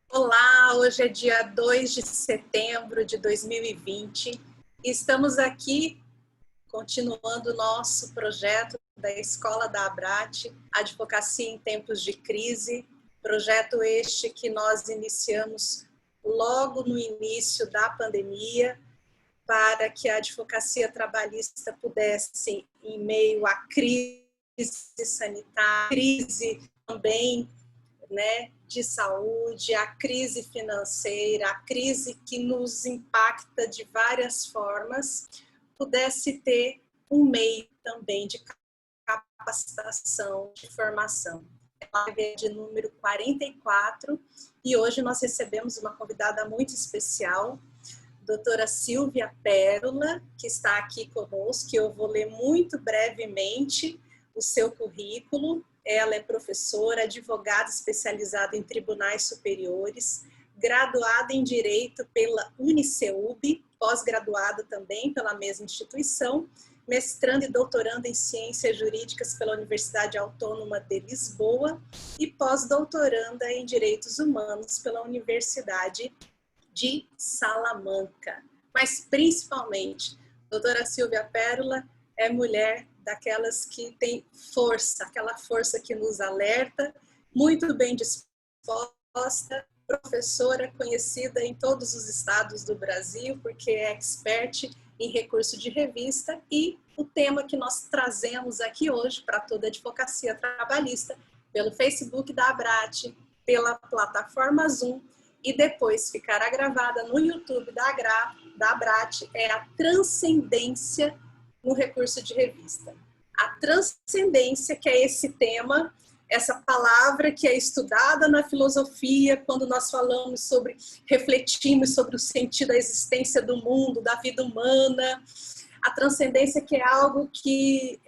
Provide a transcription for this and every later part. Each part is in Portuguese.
Olá, hoje é dia 2 de setembro de 2020 e estamos aqui continuando o nosso projeto da Escola da Abrate, Advocacia em Tempos de Crise, projeto este que nós iniciamos logo no início da pandemia, para que a advocacia trabalhista pudesse, em meio à crise sanitária, crise também, né, de saúde, a crise financeira, a crise que nos impacta de várias formas, pudesse ter um meio também de capacitação, de formação. A live é de número 44 e hoje nós recebemos uma convidada muito especial, doutora Silvia Pérola, que está aqui conosco, que eu vou ler muito brevemente o seu currículo. Ela é professora, advogada especializada em tribunais superiores, graduada em Direito pela Uniceub, pós-graduada também pela mesma instituição, mestranda e doutoranda em Ciências Jurídicas pela Universidade Autônoma de Lisboa e pós-doutoranda em Direitos Humanos pela Universidade de Salamanca. Mas, principalmente, a doutora Silvia Pérola é mulher daquelas que tem força, aquela força que nos alerta, muito bem disposta, professora conhecida em todos os estados do Brasil, porque é expert em recurso de revista, e o tema que nós trazemos aqui hoje para toda a advocacia trabalhista, pelo Facebook da Abrate, pela plataforma Zoom, e depois ficará gravada no YouTube da Abrate, é a transcendência no recurso de revista. A transcendência, que é esse tema, essa palavra que é estudada na filosofia, quando nós falamos sobre, refletimos sobre o sentido da existência do mundo, da vida humana. A transcendência que é algo que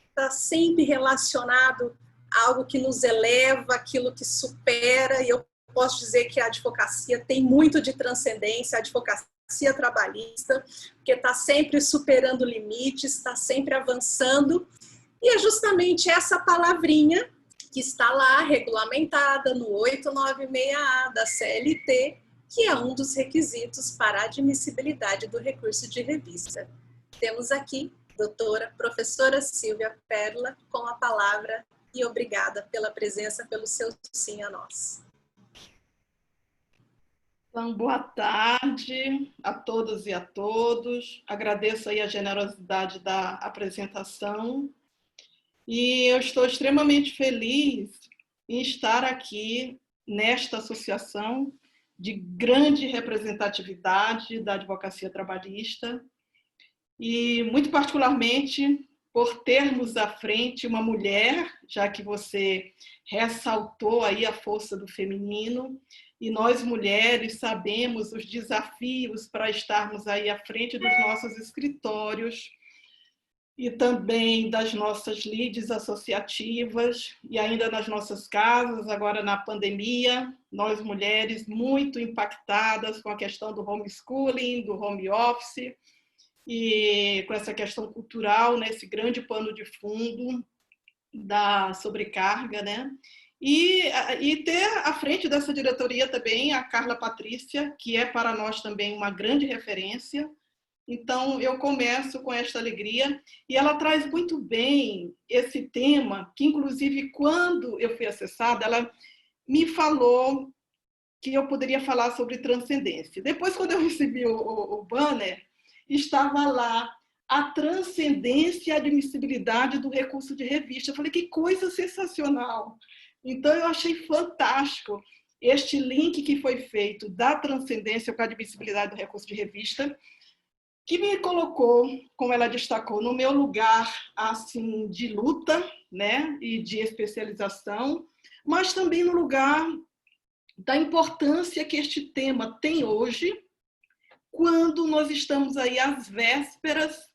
está sempre relacionado a algo que nos eleva, aquilo que supera, e eu posso dizer que a advocacia tem muito de transcendência, a advocacia trabalhista, porque está sempre superando limites, está sempre avançando, e é justamente essa palavrinha que está lá regulamentada no 896A da CLT, que é um dos requisitos para a admissibilidade do recurso de revista. Temos aqui doutora professora Silvia Pérola com a palavra e obrigada pela presença, pelo seu sim a nós. Então, boa tarde a todas e a todos. Agradeço aí a generosidade da apresentação e eu estou extremamente feliz em estar aqui nesta associação de grande representatividade da advocacia trabalhista e, muito particularmente, por termos à frente uma mulher, já que você ressaltou aí a força do feminino, e nós mulheres sabemos os desafios para estarmos aí à frente dos nossos escritórios e também das nossas lides associativas e ainda nas nossas casas, agora na pandemia, nós mulheres muito impactadas com a questão do homeschooling, do home office, e com essa questão cultural, né, esse grande pano de fundo da sobrecarga, né? E ter à frente dessa diretoria também a Carla Patrícia, que é para nós também uma grande referência. Então, eu começo com esta alegria, e ela traz muito bem esse tema, que inclusive quando eu fui acessada, ela me falou que eu poderia falar sobre transcendência. Depois, quando eu recebi o banner, estava lá a transcendência e a admissibilidade do recurso de revista. Eu falei, que coisa sensacional! Então, eu achei fantástico este link que foi feito da transcendência com a admissibilidade do recurso de revista, que me colocou, como ela destacou, no meu lugar assim, de luta, né, e de especialização, mas também no lugar da importância que este tema tem hoje, quando nós estamos aí às vésperas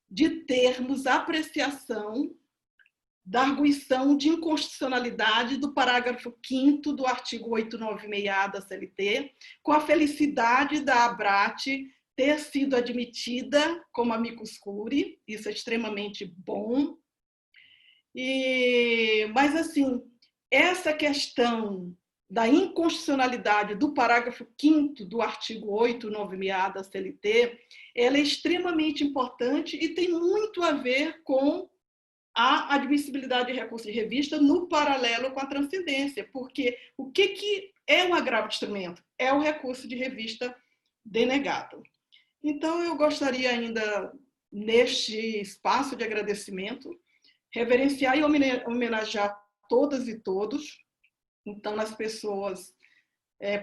de termos apreciação da arguição de inconstitucionalidade do parágrafo 5º do artigo 896A da CLT, com a felicidade da Abrate ter sido admitida como amicus curiae, isso é extremamente bom. Mas, assim, essa questão da inconstitucionalidade do parágrafo 5º do artigo 896-A da CLT, ela é extremamente importante e tem muito a ver com a admissibilidade de recurso de revista no paralelo com a transcendência, porque o que é um agravo de instrumento? É o recurso de revista denegado. Então, eu gostaria ainda, neste espaço de agradecimento, reverenciar e homenagear todas e todos, então, nas pessoas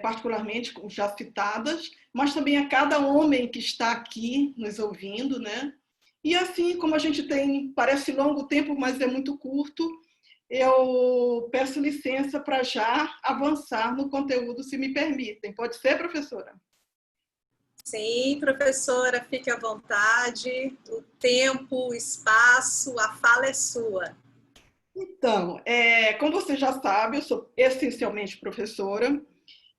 particularmente já citadas, mas também a cada homem que está aqui nos ouvindo, né? E assim, como a gente tem, parece longo tempo, mas é muito curto, eu peço licença para já avançar no conteúdo, se me permitem. Pode ser, professora? Sim, professora, fique à vontade. O tempo, o espaço, a fala é sua. Então, como você já sabe, eu sou essencialmente professora,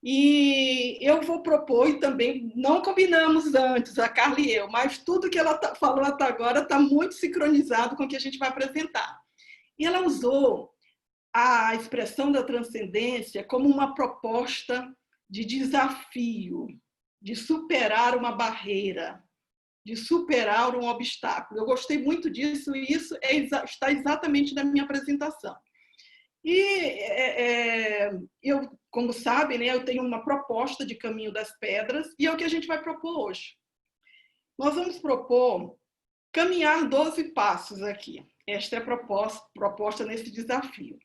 e eu vou propor, e também não combinamos antes, a Carla e eu, mas tudo que ela falou até agora está muito sincronizado com o que a gente vai apresentar. E ela usou a expressão da transcendência como uma proposta de desafio, de superar uma barreira, de superar um obstáculo. Eu gostei muito disso e isso está exatamente na minha apresentação. E eu, como sabem, né, eu tenho uma proposta de caminho das pedras e é o que a gente vai propor hoje. Nós vamos propor caminhar 12 passos aqui. Esta é a proposta nesse desafio.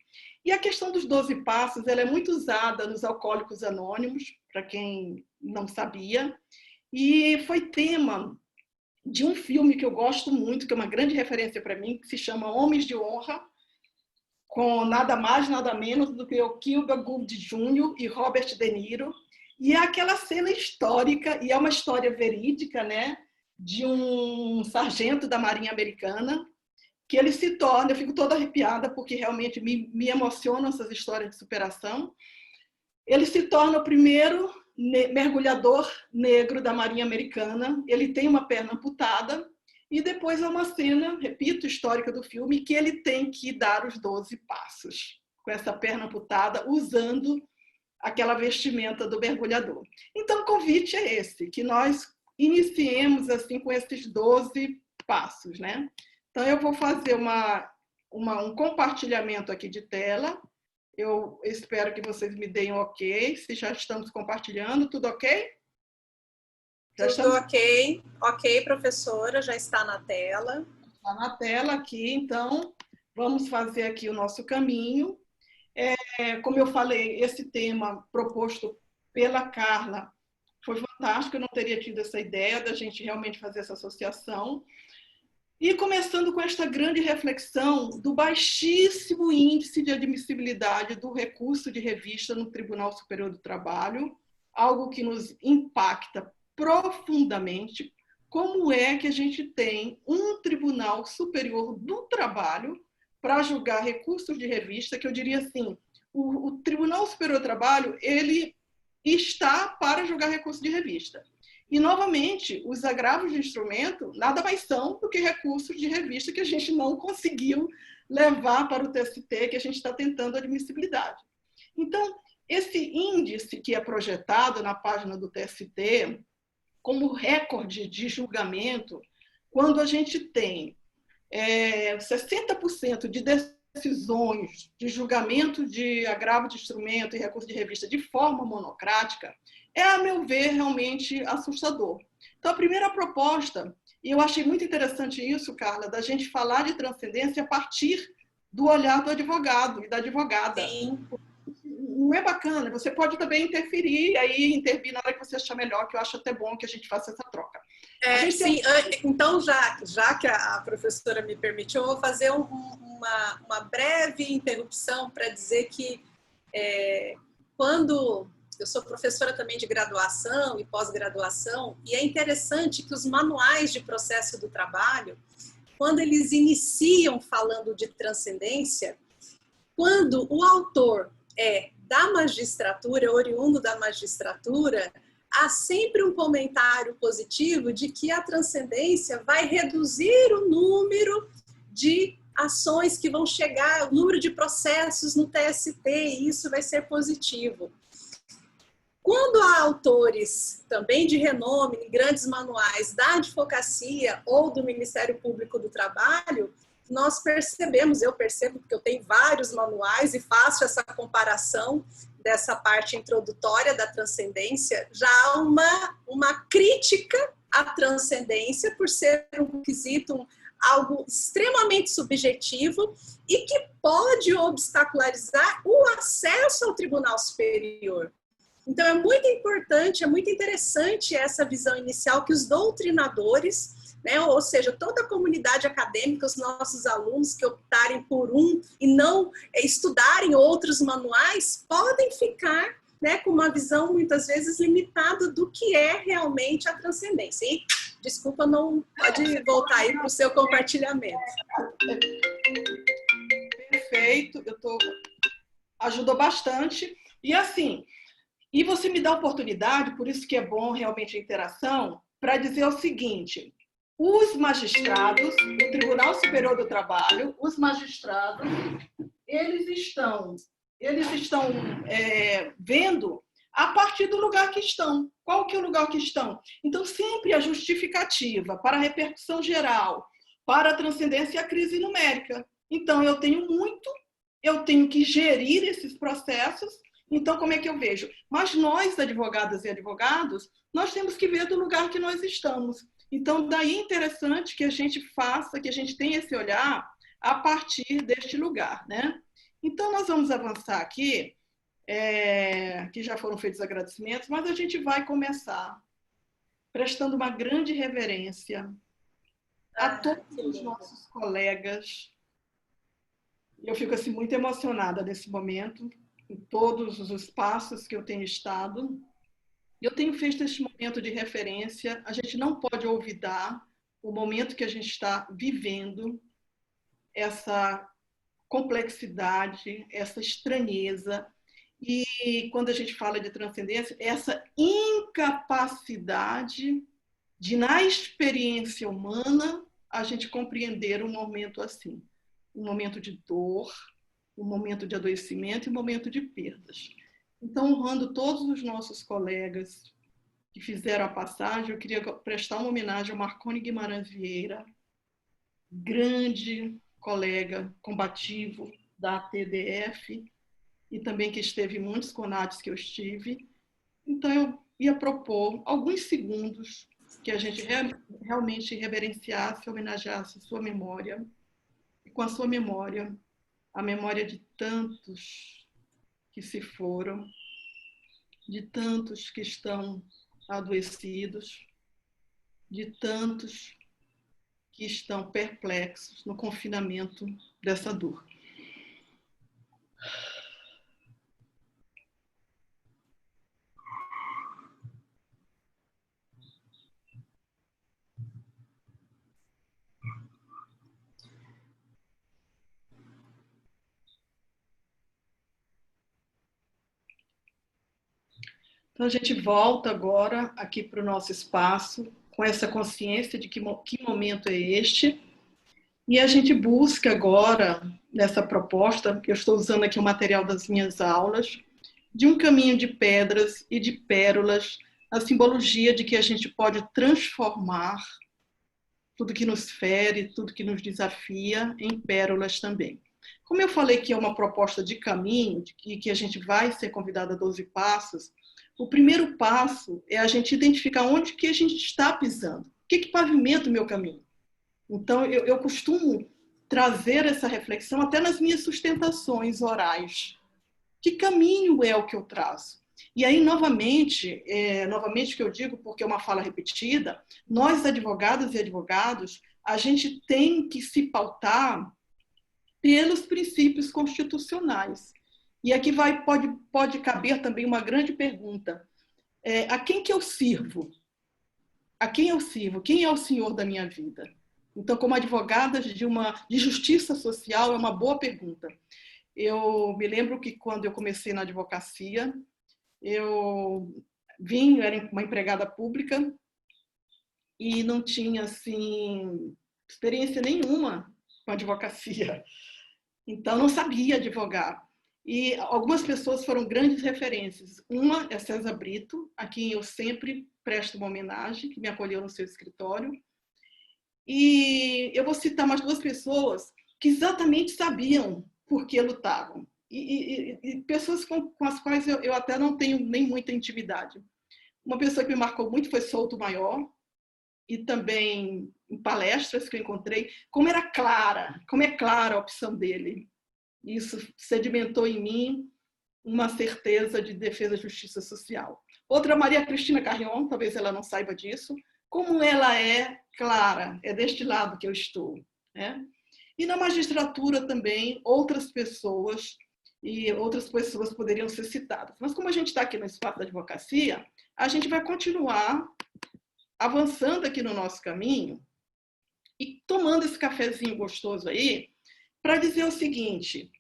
E a questão dos 12 passos, ela é muito usada nos Alcoólicos Anônimos, para quem não sabia, e foi tema de um filme que eu gosto muito, que é uma grande referência para mim, que se chama Homens de Honra, com nada mais, nada menos do que o Cuba Gooding Jr. e Robert De Niro. E é aquela cena histórica, e é uma história verídica, né, de um sargento da Marinha Americana, que ele se torna, eu fico toda arrepiada, porque realmente me emocionam essas histórias de superação, ele se torna o primeiro mergulhador negro da Marinha Americana, ele tem uma perna amputada, e depois há uma cena, repito, histórica do filme, que ele tem que dar os 12 passos, com essa perna amputada, usando aquela vestimenta do mergulhador. Então, o convite é esse, que nós iniciemos assim com esses 12 passos, né? Então, eu vou fazer um compartilhamento aqui de tela. Eu espero que vocês me deem um ok, se já estamos compartilhando, tudo ok? Tudo ok. Ok, professora, já está na tela. Está na tela aqui, então vamos fazer aqui o nosso caminho. Como eu falei, esse tema proposto pela Carla foi fantástico, eu não teria tido essa ideia da gente realmente fazer essa associação. E começando com esta grande reflexão do baixíssimo índice de admissibilidade do recurso de revista no Tribunal Superior do Trabalho, algo que nos impacta profundamente. Como é que a gente tem um Tribunal Superior do Trabalho para julgar recursos de revista, que eu diria assim, o Tribunal Superior do Trabalho, ele está para julgar recursos de revista. E, novamente, os agravos de instrumento nada mais são do que recursos de revista que a gente não conseguiu levar para o TST, que a gente está tentando admissibilidade. Então, esse índice que é projetado na página do TST, como recorde de julgamento, quando a gente tem 60% de decisões de julgamento de agravo de instrumento e recurso de revista de forma monocrática, a meu ver, realmente assustador. Então, a primeira proposta, e eu achei muito interessante isso, Carla, da gente falar de transcendência a partir do olhar do advogado e da advogada. Sim. Não é bacana, você pode também interferir, aí intervir na hora que você achar melhor, que eu acho até bom que a gente faça essa troca. Sim, então já que a professora me permitiu, eu vou fazer uma breve interrupção para dizer que quando eu sou professora também de graduação e pós-graduação, e é interessante que os manuais de processo do trabalho, quando eles iniciam falando de transcendência, quando o autor é da magistratura, oriundo da magistratura, há sempre um comentário positivo de que a transcendência vai reduzir o número de ações que vão chegar, o número de processos no TST, e isso vai ser positivo. Quando há autores também de renome em grandes manuais da advocacia ou do Ministério Público do Trabalho, nós percebemos, eu percebo porque eu tenho vários manuais e faço essa comparação dessa parte introdutória da transcendência, já há uma crítica à transcendência por ser um quesito, algo extremamente subjetivo e que pode obstacularizar o acesso ao Tribunal Superior. Então, é muito importante, é muito interessante essa visão inicial que os doutrinadores, né, ou seja, toda a comunidade acadêmica, os nossos alunos que optarem por um e não estudarem outros manuais, podem ficar, né, com uma visão muitas vezes limitada do que é realmente a transcendência. E, desculpa, não pode voltar aí para o seu compartilhamento. Perfeito, ajudou bastante. E assim, e você me dá a oportunidade, por isso que é bom realmente a interação, para dizer o seguinte: os magistrados, o Tribunal Superior do Trabalho, os magistrados, eles estão vendo a partir do lugar que estão. Qual que é o lugar que estão? Então, sempre a justificativa para a repercussão geral, para a transcendência e a crise numérica. Então, eu tenho que gerir esses processos. Então, como é que eu vejo? Mas nós, advogadas e advogados, nós temos que ver do lugar que nós estamos. Então, daí é interessante que a gente faça, que a gente tenha esse olhar a partir deste lugar, né? Então, nós vamos avançar aqui, que já foram feitos agradecimentos, mas a gente vai começar prestando uma grande reverência a todos os nossos colegas. Eu fico assim, muito emocionada nesse momento, em todos os espaços que eu tenho estado. Eu tenho feito este momento de referência. A gente não pode olvidar o momento que a gente está vivendo, essa complexidade, essa estranheza. E quando a gente fala de transcendência, essa incapacidade de, na experiência humana, a gente compreender um momento assim. Um momento de dor, um momento de adoecimento e um momento de perdas. Então, honrando todos os nossos colegas que fizeram a passagem, eu queria prestar uma homenagem ao Marconi Guimarães Vieira, grande colega combativo da TDF e também que esteve em muitos conatos que eu estive. Então, eu ia propor alguns segundos que a gente realmente reverenciasse, homenageasse a sua memória, e com a sua memória, a memória de tantos que se foram, de tantos que estão adoecidos, de tantos que estão perplexos no confinamento dessa dor. Então, a gente volta agora aqui para o nosso espaço, com essa consciência de que momento é este, e a gente busca agora, nessa proposta, que eu estou usando aqui o material das minhas aulas, de um caminho de pedras e de pérolas, a simbologia de que a gente pode transformar tudo que nos fere, tudo que nos desafia, em pérolas também. Como eu falei que é uma proposta de caminho, e que a gente vai ser convidado a 12 passos, o primeiro passo é a gente identificar onde que a gente está pisando. O que pavimenta o meu caminho? Então, eu costumo trazer essa reflexão até nas minhas sustentações orais. Que caminho é o que eu traço? E aí, novamente que eu digo, porque é uma fala repetida, nós, advogadas e advogados, a gente tem que se pautar pelos princípios constitucionais. E aqui pode caber também uma grande pergunta. A quem que eu sirvo? A quem eu sirvo? Quem é o senhor da minha vida? Então, como advogada de justiça social, é uma boa pergunta. Eu me lembro que quando eu comecei na advocacia, eu era uma empregada pública e não tinha assim, experiência nenhuma com advocacia. Então, não sabia advogar. E algumas pessoas foram grandes referências. Uma é César Brito, a quem eu sempre presto uma homenagem, que me acolheu no seu escritório. E eu vou citar mais duas pessoas que exatamente sabiam por que lutavam. E pessoas com as quais eu até não tenho nem muita intimidade. Uma pessoa que me marcou muito foi Souto Maior, e também em palestras que eu encontrei, como é clara a opção dele. Isso sedimentou em mim uma certeza de defesa da justiça social. Outra, Maria Cristina Carrion, talvez ela não saiba disso, como ela é clara, é deste lado que eu estou, né? E na magistratura também, outras pessoas poderiam ser citadas. Mas como a gente está aqui no espaço da advocacia, a gente vai continuar avançando aqui no nosso caminho e tomando esse cafezinho gostoso aí para dizer o seguinte,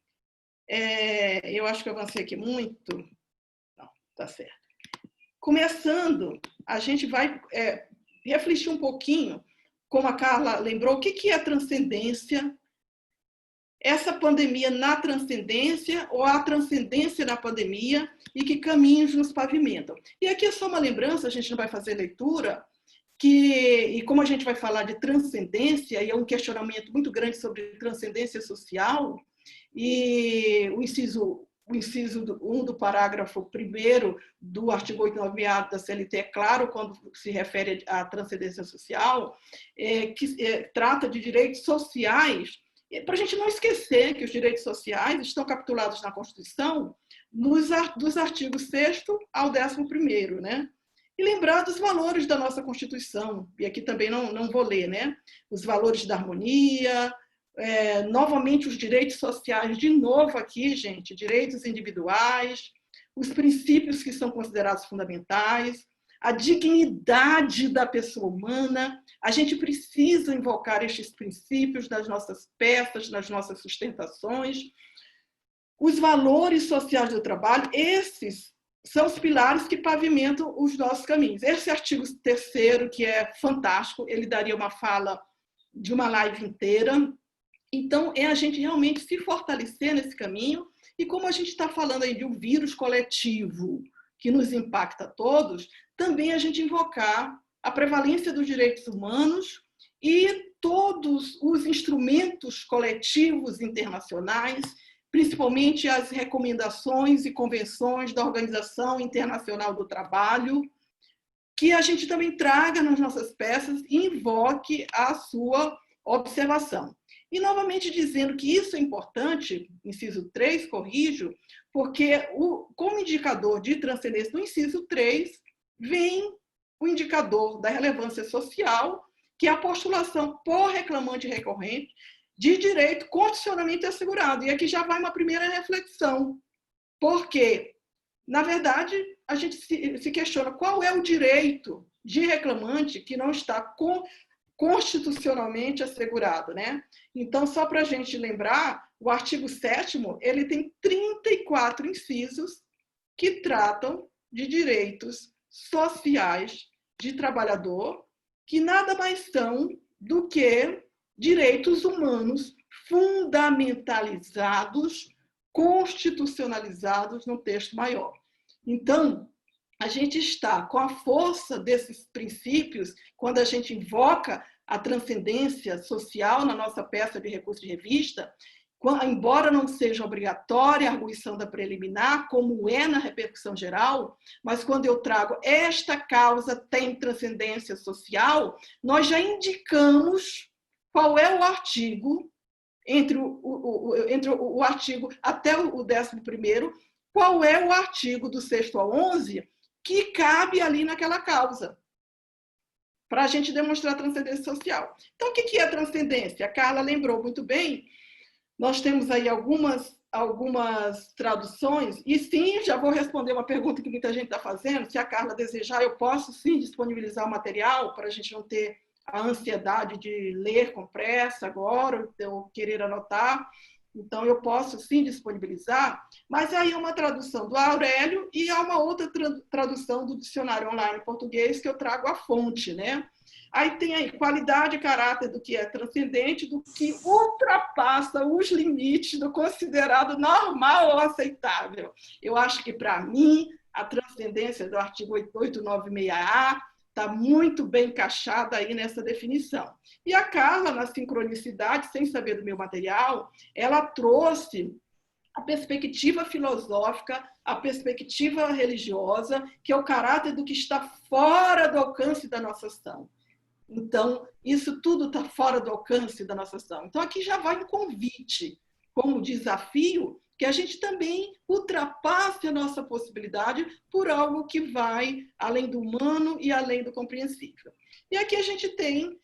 eu acho que eu avancei aqui muito, não, tá certo. Começando, a gente vai refletir um pouquinho, como a Carla lembrou, o que é a transcendência, essa pandemia na transcendência ou a transcendência na pandemia e que caminhos nos pavimentam. E aqui é só uma lembrança, a gente não vai fazer leitura, e como a gente vai falar de transcendência, e é um questionamento muito grande sobre transcendência social, e o inciso 1 do parágrafo 1º do artigo 898 da CLT é claro quando se refere à transcendência social, que trata de direitos sociais, para a gente não esquecer que os direitos sociais estão capitulados na Constituição dos artigos 6º ao 11º, né? E lembrar dos valores da nossa Constituição, e aqui também não vou ler, né? Os valores da harmonia, novamente os direitos sociais, de novo aqui, gente, direitos individuais, os princípios que são considerados fundamentais, a dignidade da pessoa humana. A gente precisa invocar estes princípios nas nossas peças, nas nossas sustentações. Os valores sociais do trabalho, esses são os pilares que pavimentam os nossos caminhos. Esse artigo 3º, que é fantástico, ele daria uma fala de uma live inteira. Então, é a gente realmente se fortalecer nesse caminho, e como a gente está falando aí de um vírus coletivo que nos impacta a todos, também a gente invocar a prevalência dos direitos humanos e todos os instrumentos coletivos internacionais, principalmente as recomendações e convenções da Organização Internacional do Trabalho, que a gente também traga nas nossas peças e invoque a sua observação. E, novamente, dizendo que isso é importante, inciso 3, corrijo, porque como indicador de transcendência do inciso 3, vem o indicador da relevância social, que é a postulação por reclamante recorrente de direito constitucionalmente assegurado. E aqui já vai uma primeira reflexão, porque, na verdade, a gente se questiona qual é o direito de reclamante que não está constitucionalmente assegurado, né? Então, só para a gente lembrar, o artigo 7º, ele tem 34 incisos que tratam de direitos sociais de trabalhador, que nada mais são do que direitos humanos fundamentalizados, constitucionalizados no texto maior. Então, a gente está com a força desses princípios, quando a gente invoca a transcendência social na nossa peça de recurso de revista, embora não seja obrigatória a arguição da preliminar, como é na repercussão geral, mas quando eu trago esta causa tem transcendência social, nós já indicamos qual é o artigo, entre o artigo até o 11º, qual é o artigo do 6º ao 11 que cabe ali naquela causa, para a gente demonstrar a transcendência social. Então, o que é a transcendência? A Carla lembrou muito bem, nós temos aí algumas traduções, e sim, já vou responder uma pergunta que muita gente está fazendo, se a Carla desejar, eu posso sim disponibilizar o material, para a gente não ter a ansiedade de ler com pressa agora, ou querer anotar. Então, eu posso sim disponibilizar, mas aí é uma tradução do Aurélio e há uma outra tradução do dicionário online em português que eu trago a fonte, né? Aí tem aí qualidade e caráter do que é transcendente, do que ultrapassa os limites do considerado normal ou aceitável. Eu acho que, para mim, a transcendência do artigo 896A está muito bem encaixada aí nessa definição. E a Carla, na sincronicidade, sem saber do meu material, ela trouxe a perspectiva filosófica, a perspectiva religiosa, que é o caráter do que está fora do alcance da nossa ação. Então, isso tudo está fora do alcance da nossa ação. Então, aqui já vai um convite, como desafio, que a gente também ultrapasse a nossa possibilidade por algo que vai além do humano e além do compreensível. E aqui a gente tem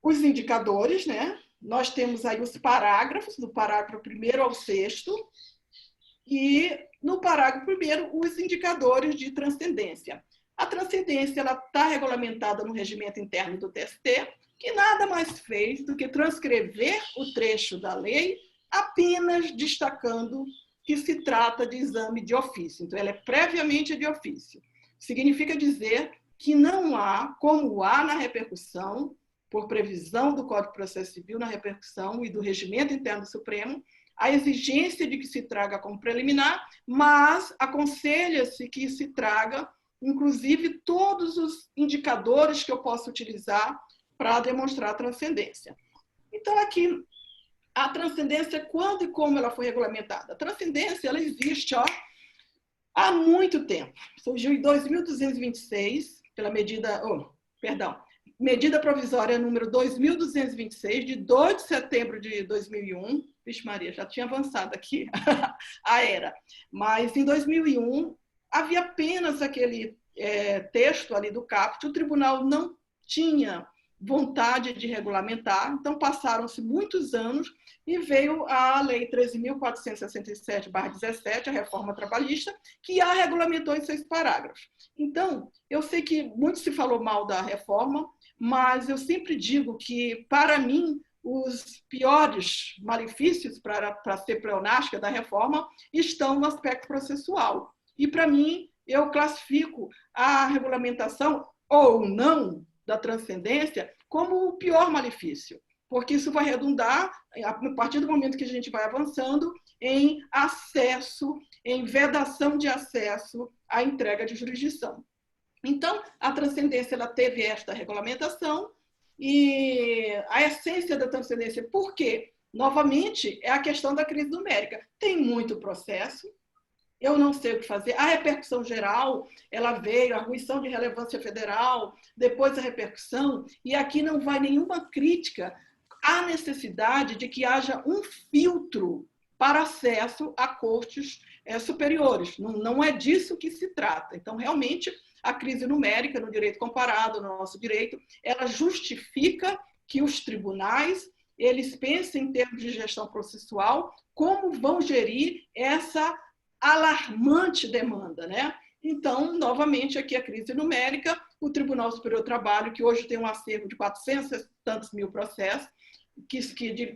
os indicadores, né? Nós temos aí os parágrafos, do parágrafo 1º ao 6º, e no parágrafo 1º, os indicadores de transcendência. A transcendência está regulamentada no regimento interno do TST, que nada mais fez do que transcrever o trecho da lei, apenas destacando que se trata de exame de ofício. Então, ela é previamente de ofício. Significa dizer que não há, como há na repercussão, por previsão do Código de Processo Civil na repercussão e do Regimento Interno do Supremo, a exigência de que se traga como preliminar, mas aconselha-se que se traga, inclusive, todos os indicadores que eu posso utilizar para demonstrar a transcendência. Então, aqui, a transcendência, quando e como ela foi regulamentada? A transcendência, ela existe há muito tempo. Surgiu em 2226, pela medida provisória número 2226, de 2 de setembro de 2001. Vixe Maria, já tinha avançado aqui a era. Mas, em 2001, havia apenas aquele texto ali do caput, o tribunal não tinha vontade de regulamentar, então passaram-se muitos anos e veio a Lei 13.467/17, a reforma trabalhista, que a regulamentou em 6 parágrafos. Então, eu sei que muito se falou mal da reforma, mas eu sempre digo que, para mim, os piores malefícios para ser pleonástica da reforma estão no aspecto processual. E, para mim, eu classifico a regulamentação ou não da transcendência como o pior malefício, porque isso vai redundar, a partir do momento que a gente vai avançando, em acesso, em vedação de acesso à entrega de jurisdição. Então, a transcendência ela teve esta regulamentação e a essência da transcendência, por quê? Novamente, é a questão da crise numérica. Tem muito processo, eu não sei o que fazer. A repercussão geral, ela veio, a arguição de relevância federal, depois a repercussão, e aqui não vai nenhuma crítica à necessidade de que haja um filtro para acesso a cortes superiores. Não é disso que se trata. Então, realmente, a crise numérica no direito comparado, no nosso direito, ela justifica que os tribunais eles pensem em termos de gestão processual como vão gerir essa alarmante demanda, né? Então, novamente, aqui a crise numérica, o Tribunal Superior do Trabalho, que hoje tem um acervo de 400 e tantos mil processos,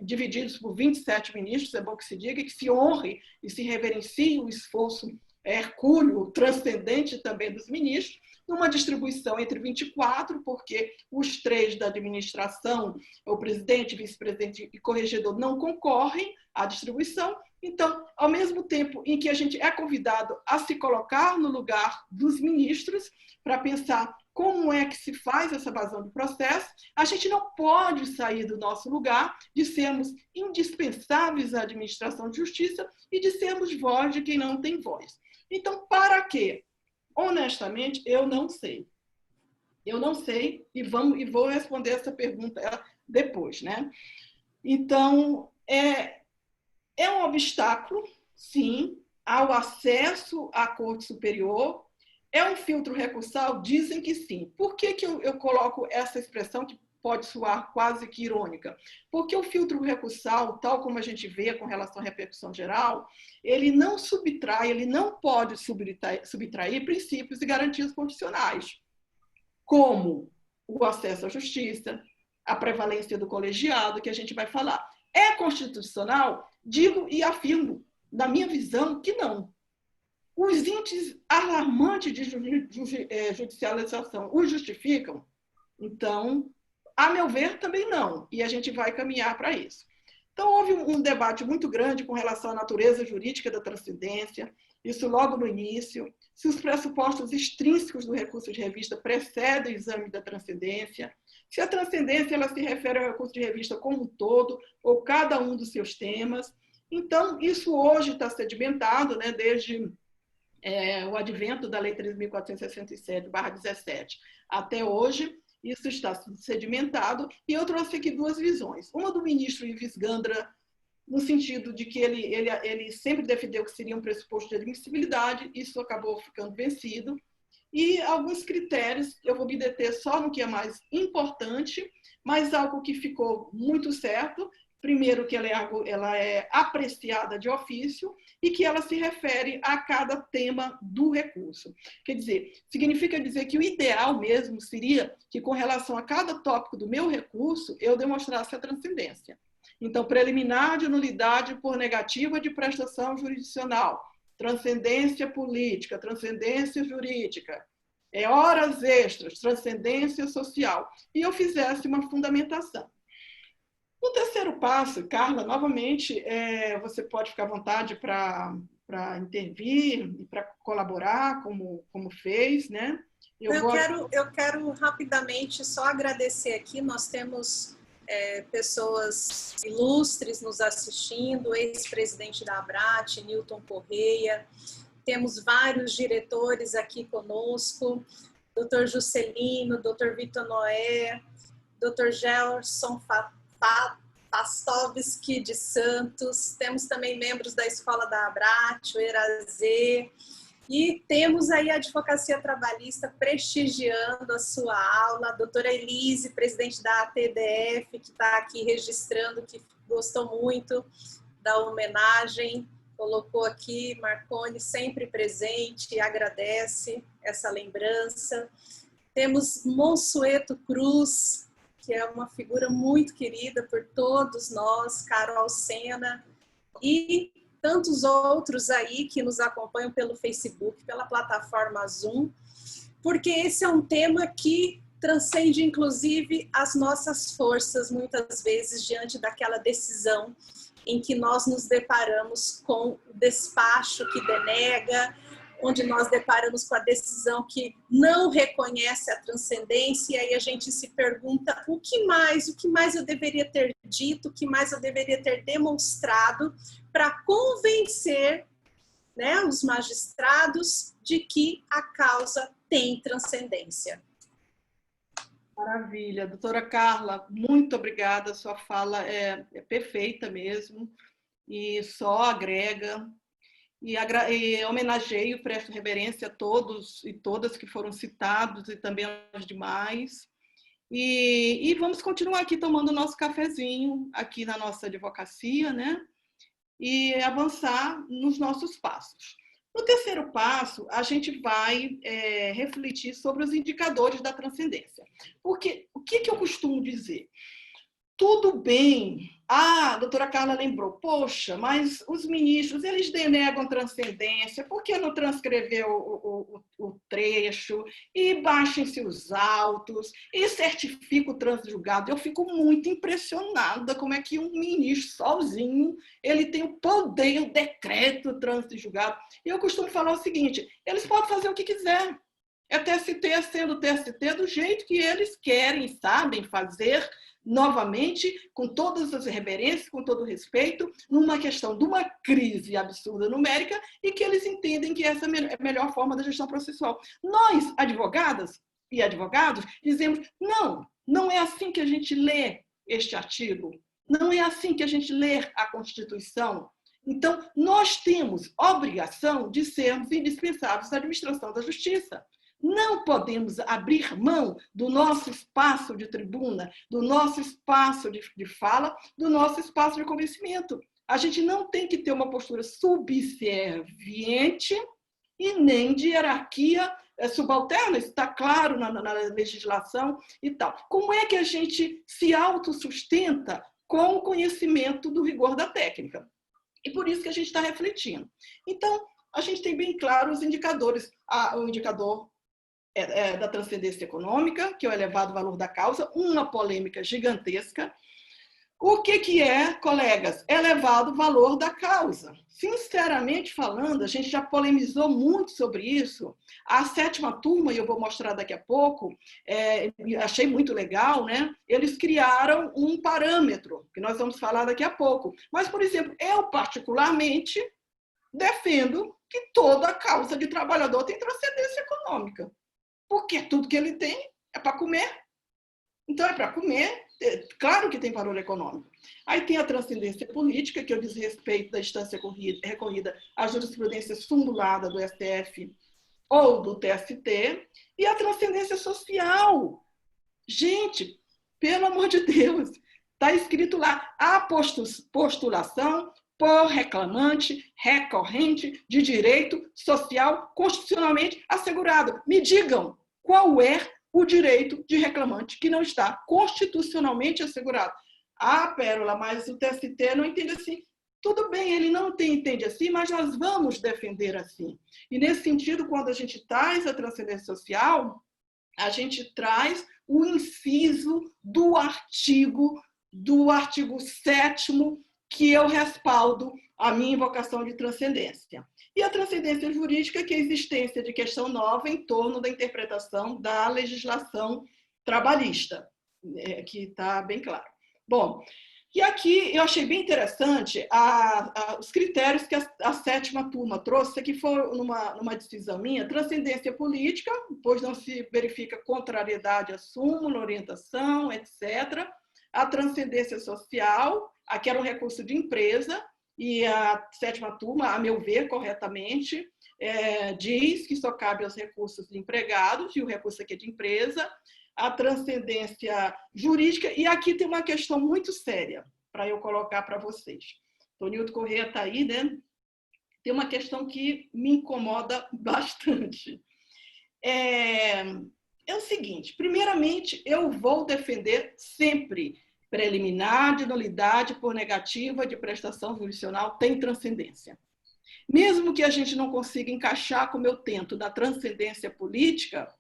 divididos por 27 ministros, é bom que se diga, que se honre e se reverencie o esforço hercúleo, transcendente também dos ministros, numa distribuição entre 24, porque os 3 da administração, o presidente, vice-presidente e corregedor, não concorrem à distribuição. Então, ao mesmo tempo em que a gente é convidado a se colocar no lugar dos ministros para pensar como é que se faz essa vazão do processo, a gente não pode sair do nosso lugar de sermos indispensáveis à administração de justiça e de sermos voz de quem não tem voz. Então, para quê? Honestamente, eu não sei. Eu não sei e vou responder essa pergunta depois, né? Então, é um obstáculo, sim, ao acesso à Corte Superior. É um filtro recursal? Dizem que sim. Por que eu coloco essa expressão que pode soar quase que irônica? Porque o filtro recursal, tal como a gente vê com relação à repercussão geral, ele não pode subtrair princípios e garantias constitucionais, como o acesso à justiça, a prevalência do colegiado, que a gente vai falar. É constitucional? Digo e afirmo, na minha visão, que não. Os índices alarmantes de judicialização os justificam? Então, a meu ver, também não. E a gente vai caminhar para isso. Então, houve um debate muito grande com relação à natureza jurídica da transcendência, isso logo no início, se os pressupostos extrínsecos do recurso de revista precedem o exame da transcendência, se a transcendência ela se refere ao recurso de revista como um todo, ou cada um dos seus temas. Então, isso hoje está sedimentado, né, desde o advento da Lei 3.467/17 até hoje. Isso está sedimentado, e eu trouxe aqui duas visões. Uma do ministro Ives Gandra, no sentido de que ele sempre defendeu que seria um pressuposto de admissibilidade, isso acabou ficando vencido, e alguns critérios, eu vou me deter só no que é mais importante, mas algo que ficou muito certo. Primeiro, que ela é apreciada de ofício e que ela se refere a cada tema do recurso. Quer dizer, significa dizer que o ideal mesmo seria que, com relação a cada tópico do meu recurso, eu demonstrasse a transcendência. Então, preliminar de nulidade por negativa de prestação jurisdicional, transcendência política, transcendência jurídica, horas extras, transcendência social, e eu fizesse uma fundamentação. No terceiro passo, Carla, novamente, você pode ficar à vontade para intervir e para colaborar, como fez, né? Eu quero rapidamente só agradecer aqui, nós temos pessoas ilustres nos assistindo, ex-presidente da Abrat, Newton Correia, temos vários diretores aqui conosco, Dr. Juscelino, Dr. Vitor Noé, Dr. Gelson Pastovski de Santos, temos também membros da Escola da Abrat, o Erazê, e temos aí a Advocacia Trabalhista prestigiando a sua aula, a doutora Elise, presidente da ATDF, que está aqui registrando, que gostou muito da homenagem, colocou aqui, Marconi sempre presente, agradece essa lembrança. Temos Monsueto Cruz, que é uma figura muito querida por todos nós, Carol Sena, e tantos outros aí que nos acompanham pelo Facebook, pela plataforma Zoom, porque esse é um tema que transcende, inclusive, as nossas forças, muitas vezes, diante daquela decisão em que nós nos deparamos com o despacho que denega, onde nós deparamos com a decisão que não reconhece a transcendência, e aí a gente se pergunta o que mais eu deveria ter dito, o que mais eu deveria ter demonstrado para convencer, né, os magistrados de que a causa tem transcendência. Maravilha. Doutora Carla, muito obrigada, sua fala é perfeita mesmo, e só agrega. E homenageio, presto reverência a todos e todas que foram citados e também aos demais. E vamos continuar aqui tomando o nosso cafezinho aqui na nossa advocacia, né? E avançar nos nossos passos. No terceiro passo, a gente vai refletir sobre os indicadores da transcendência. Porque o que eu costumo dizer? Tudo bem. A doutora Carla lembrou, poxa, mas os ministros, eles denegam transcendência, por que não transcrever o trecho e baixem-se os autos e certifica o transjulgado? Eu fico muito impressionada como é que um ministro sozinho, ele tem o poder, o decreto transjulgado. E eu costumo falar o seguinte, eles podem fazer o que quiser. É TST sendo TST do jeito que eles querem, sabem fazer, novamente, com todas as reverências, com todo o respeito, numa questão de uma crise absurda numérica e que eles entendem que essa é a melhor forma da gestão processual. Nós, advogadas e advogados, dizemos, não é assim que a gente lê este artigo, não é assim que a gente lê a Constituição. Então, nós temos obrigação de sermos indispensáveis à administração da justiça. Não podemos abrir mão do nosso espaço de tribuna, do nosso espaço de fala, do nosso espaço de convencimento. A gente não tem que ter uma postura subserviente e nem de hierarquia subalterna, isso está claro na legislação e tal. Como é que a gente se autossustenta com o conhecimento do rigor da técnica? E por isso que a gente está refletindo. Então, a gente tem bem claro os indicadores, o indicador da transcendência econômica, que é o elevado valor da causa, uma polêmica gigantesca. O que é, colegas, elevado valor da causa? Sinceramente falando, a gente já polemizou muito sobre isso. A 7ª turma, e eu vou mostrar daqui a pouco, achei muito legal, né? Eles criaram um parâmetro, que nós vamos falar daqui a pouco. Mas, por exemplo, eu particularmente defendo que toda causa de trabalhador tem transcendência econômica, porque tudo que ele tem é para comer. Então, é para comer, claro que tem valor econômico. Aí tem a transcendência política, que eu diz respeito da instância recorrida à jurisprudência fundulada do STF ou do TST, e a transcendência social. Gente, pelo amor de Deus, está escrito lá, a postulação por reclamante recorrente de direito social constitucionalmente assegurado. Me digam qual é o direito de reclamante que não está constitucionalmente assegurado. Ah, Pérola, mas o TST não entende assim. Tudo bem, ele não entende assim, mas nós vamos defender assim. E, nesse sentido, quando a gente traz a transcendência social, a gente traz o inciso do artigo 7º, que eu respaldo a minha invocação de transcendência. E a transcendência jurídica, que é a existência de questão nova em torno da interpretação da legislação trabalhista, que está bem claro. Bom, e aqui eu achei bem interessante os critérios que a 7ª turma trouxe, que foram numa decisão minha, transcendência política, pois não se verifica contrariedade à súmula, orientação, etc. A transcendência social, aqui era um recurso de empresa, e a 7ª turma, a meu ver, corretamente, diz que só cabe aos recursos de empregados, e o recurso aqui é de empresa. A transcendência jurídica, e aqui tem uma questão muito séria para eu colocar para vocês. Tonildo Corrêa está aí, né? Tem uma questão que me incomoda bastante. É o seguinte, primeiramente, eu vou defender sempre preliminar de nulidade por negativa de prestação jurisdicional tem transcendência. Mesmo que a gente não consiga encaixar, como eu tento, na transcendência política,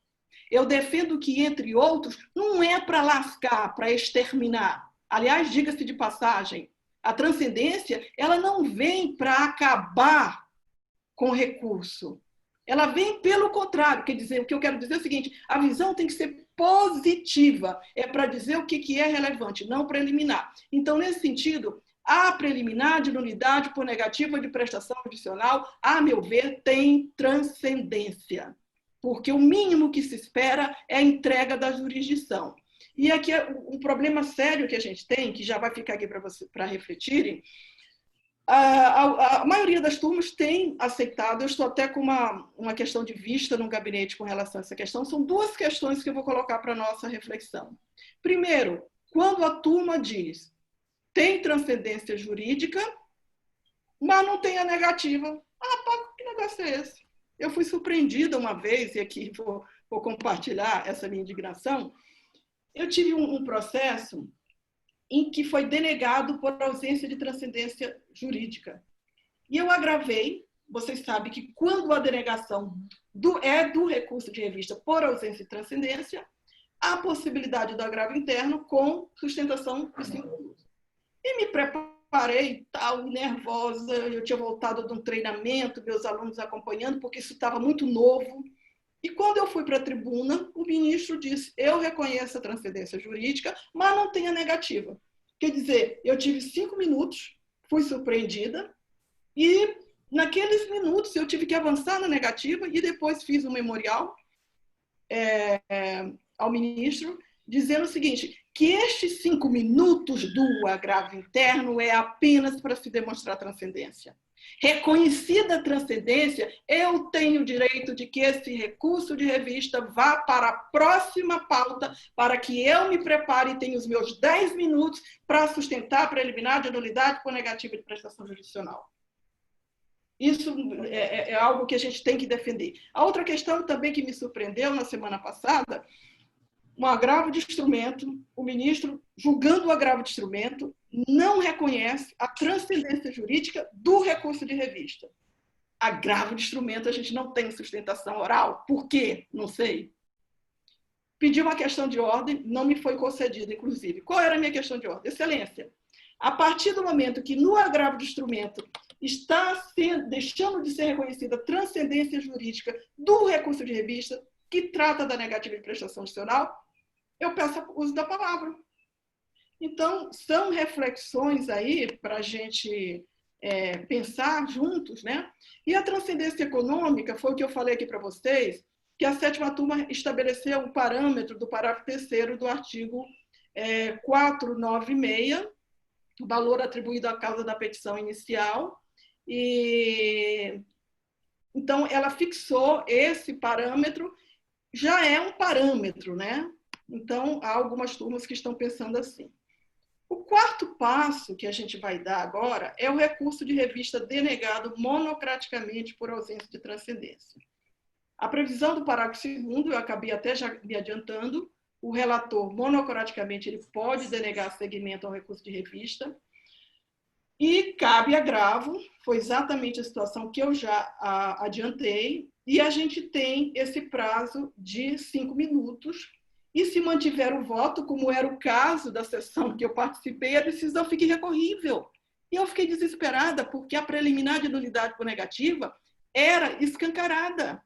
eu defendo que, entre outros, não é para lascar, para exterminar. Aliás, diga-se de passagem, a transcendência ela não vem para acabar com o recurso. Ela vem pelo contrário. Quer dizer, o que eu quero dizer é o seguinte, a visão tem que ser positiva, é para dizer o que é relevante, não para eliminar. Então, nesse sentido, a preliminar de nulidade por negativa de prestação adicional, a meu ver, tem transcendência. Porque o mínimo que se espera é a entrega da jurisdição. E aqui é um problema sério que a gente tem, que já vai ficar aqui para refletirem. A maioria das turmas tem aceitado, eu estou até com uma questão de vista no gabinete com relação a essa questão, são duas questões que eu vou colocar para a nossa reflexão. Primeiro, quando a turma diz tem transcendência jurídica, mas não tem a negativa. Ah, que negócio é esse? Eu fui surpreendida uma vez, e aqui vou compartilhar essa minha indignação. Eu tive um processo em que foi denegado por ausência de transcendência jurídica. E eu agravei, vocês sabem que quando a denegação do recurso de revista por ausência de transcendência, há a possibilidade do agravo interno com sustentação de 5 minutos. E me preparei, tal, nervosa, eu tinha voltado de um treinamento, meus alunos acompanhando, porque isso estava muito novo. E quando eu fui para a tribuna, o ministro disse, eu reconheço a transcendência jurídica, mas não tem a negativa. Quer dizer, eu tive 5 minutos, fui surpreendida, e naqueles minutos eu tive que avançar na negativa e depois fiz um memorial ao ministro, dizendo o seguinte, que estes 5 minutos do agravo interno é apenas para se demonstrar transcendência. Reconhecida a transcendência, eu tenho o direito de que esse recurso de revista vá para a próxima pauta, para que eu me prepare e tenha os meus 10 minutos para sustentar a preliminar de nulidade por negativa de prestação jurisdicional. Isso é algo que a gente tem que defender. A outra questão também que me surpreendeu na semana passada, um agravo de instrumento, o ministro, julgando o agravo de instrumento, não reconhece a transcendência jurídica do recurso de revista. Agravo de instrumento, a gente não tem sustentação oral. Por quê? Não sei. pedi uma questão de ordem, não me foi concedida, inclusive. Qual era a minha questão de ordem? Excelência, a partir do momento que no agravo de instrumento está deixando de ser reconhecida a transcendência jurídica do recurso de revista, que trata da negativa de prestação adicional, eu peço o uso da palavra. Então, são reflexões aí para a gente pensar juntos, né? E a transcendência econômica foi o que eu falei aqui para vocês, que a 7ª turma estabeleceu o parâmetro do parágrafo 3º do artigo 496, o valor atribuído à causa da petição inicial. E então, ela fixou esse parâmetro, já é um parâmetro, né? Então, há algumas turmas que estão pensando assim. O 4º passo que a gente vai dar agora é o recurso de revista denegado monocraticamente por ausência de transcendência. A previsão do parágrafo 2º, eu acabei até já me adiantando, o relator monocraticamente ele pode denegar seguimento ao recurso de revista e cabe agravo, foi exatamente a situação que eu já adiantei, e a gente tem esse prazo de 5 minutos. E se mantiver o voto, como era o caso da sessão que eu participei, a decisão fica irrecorrível. E eu fiquei desesperada, porque a preliminar de nulidade por negativa era escancarada.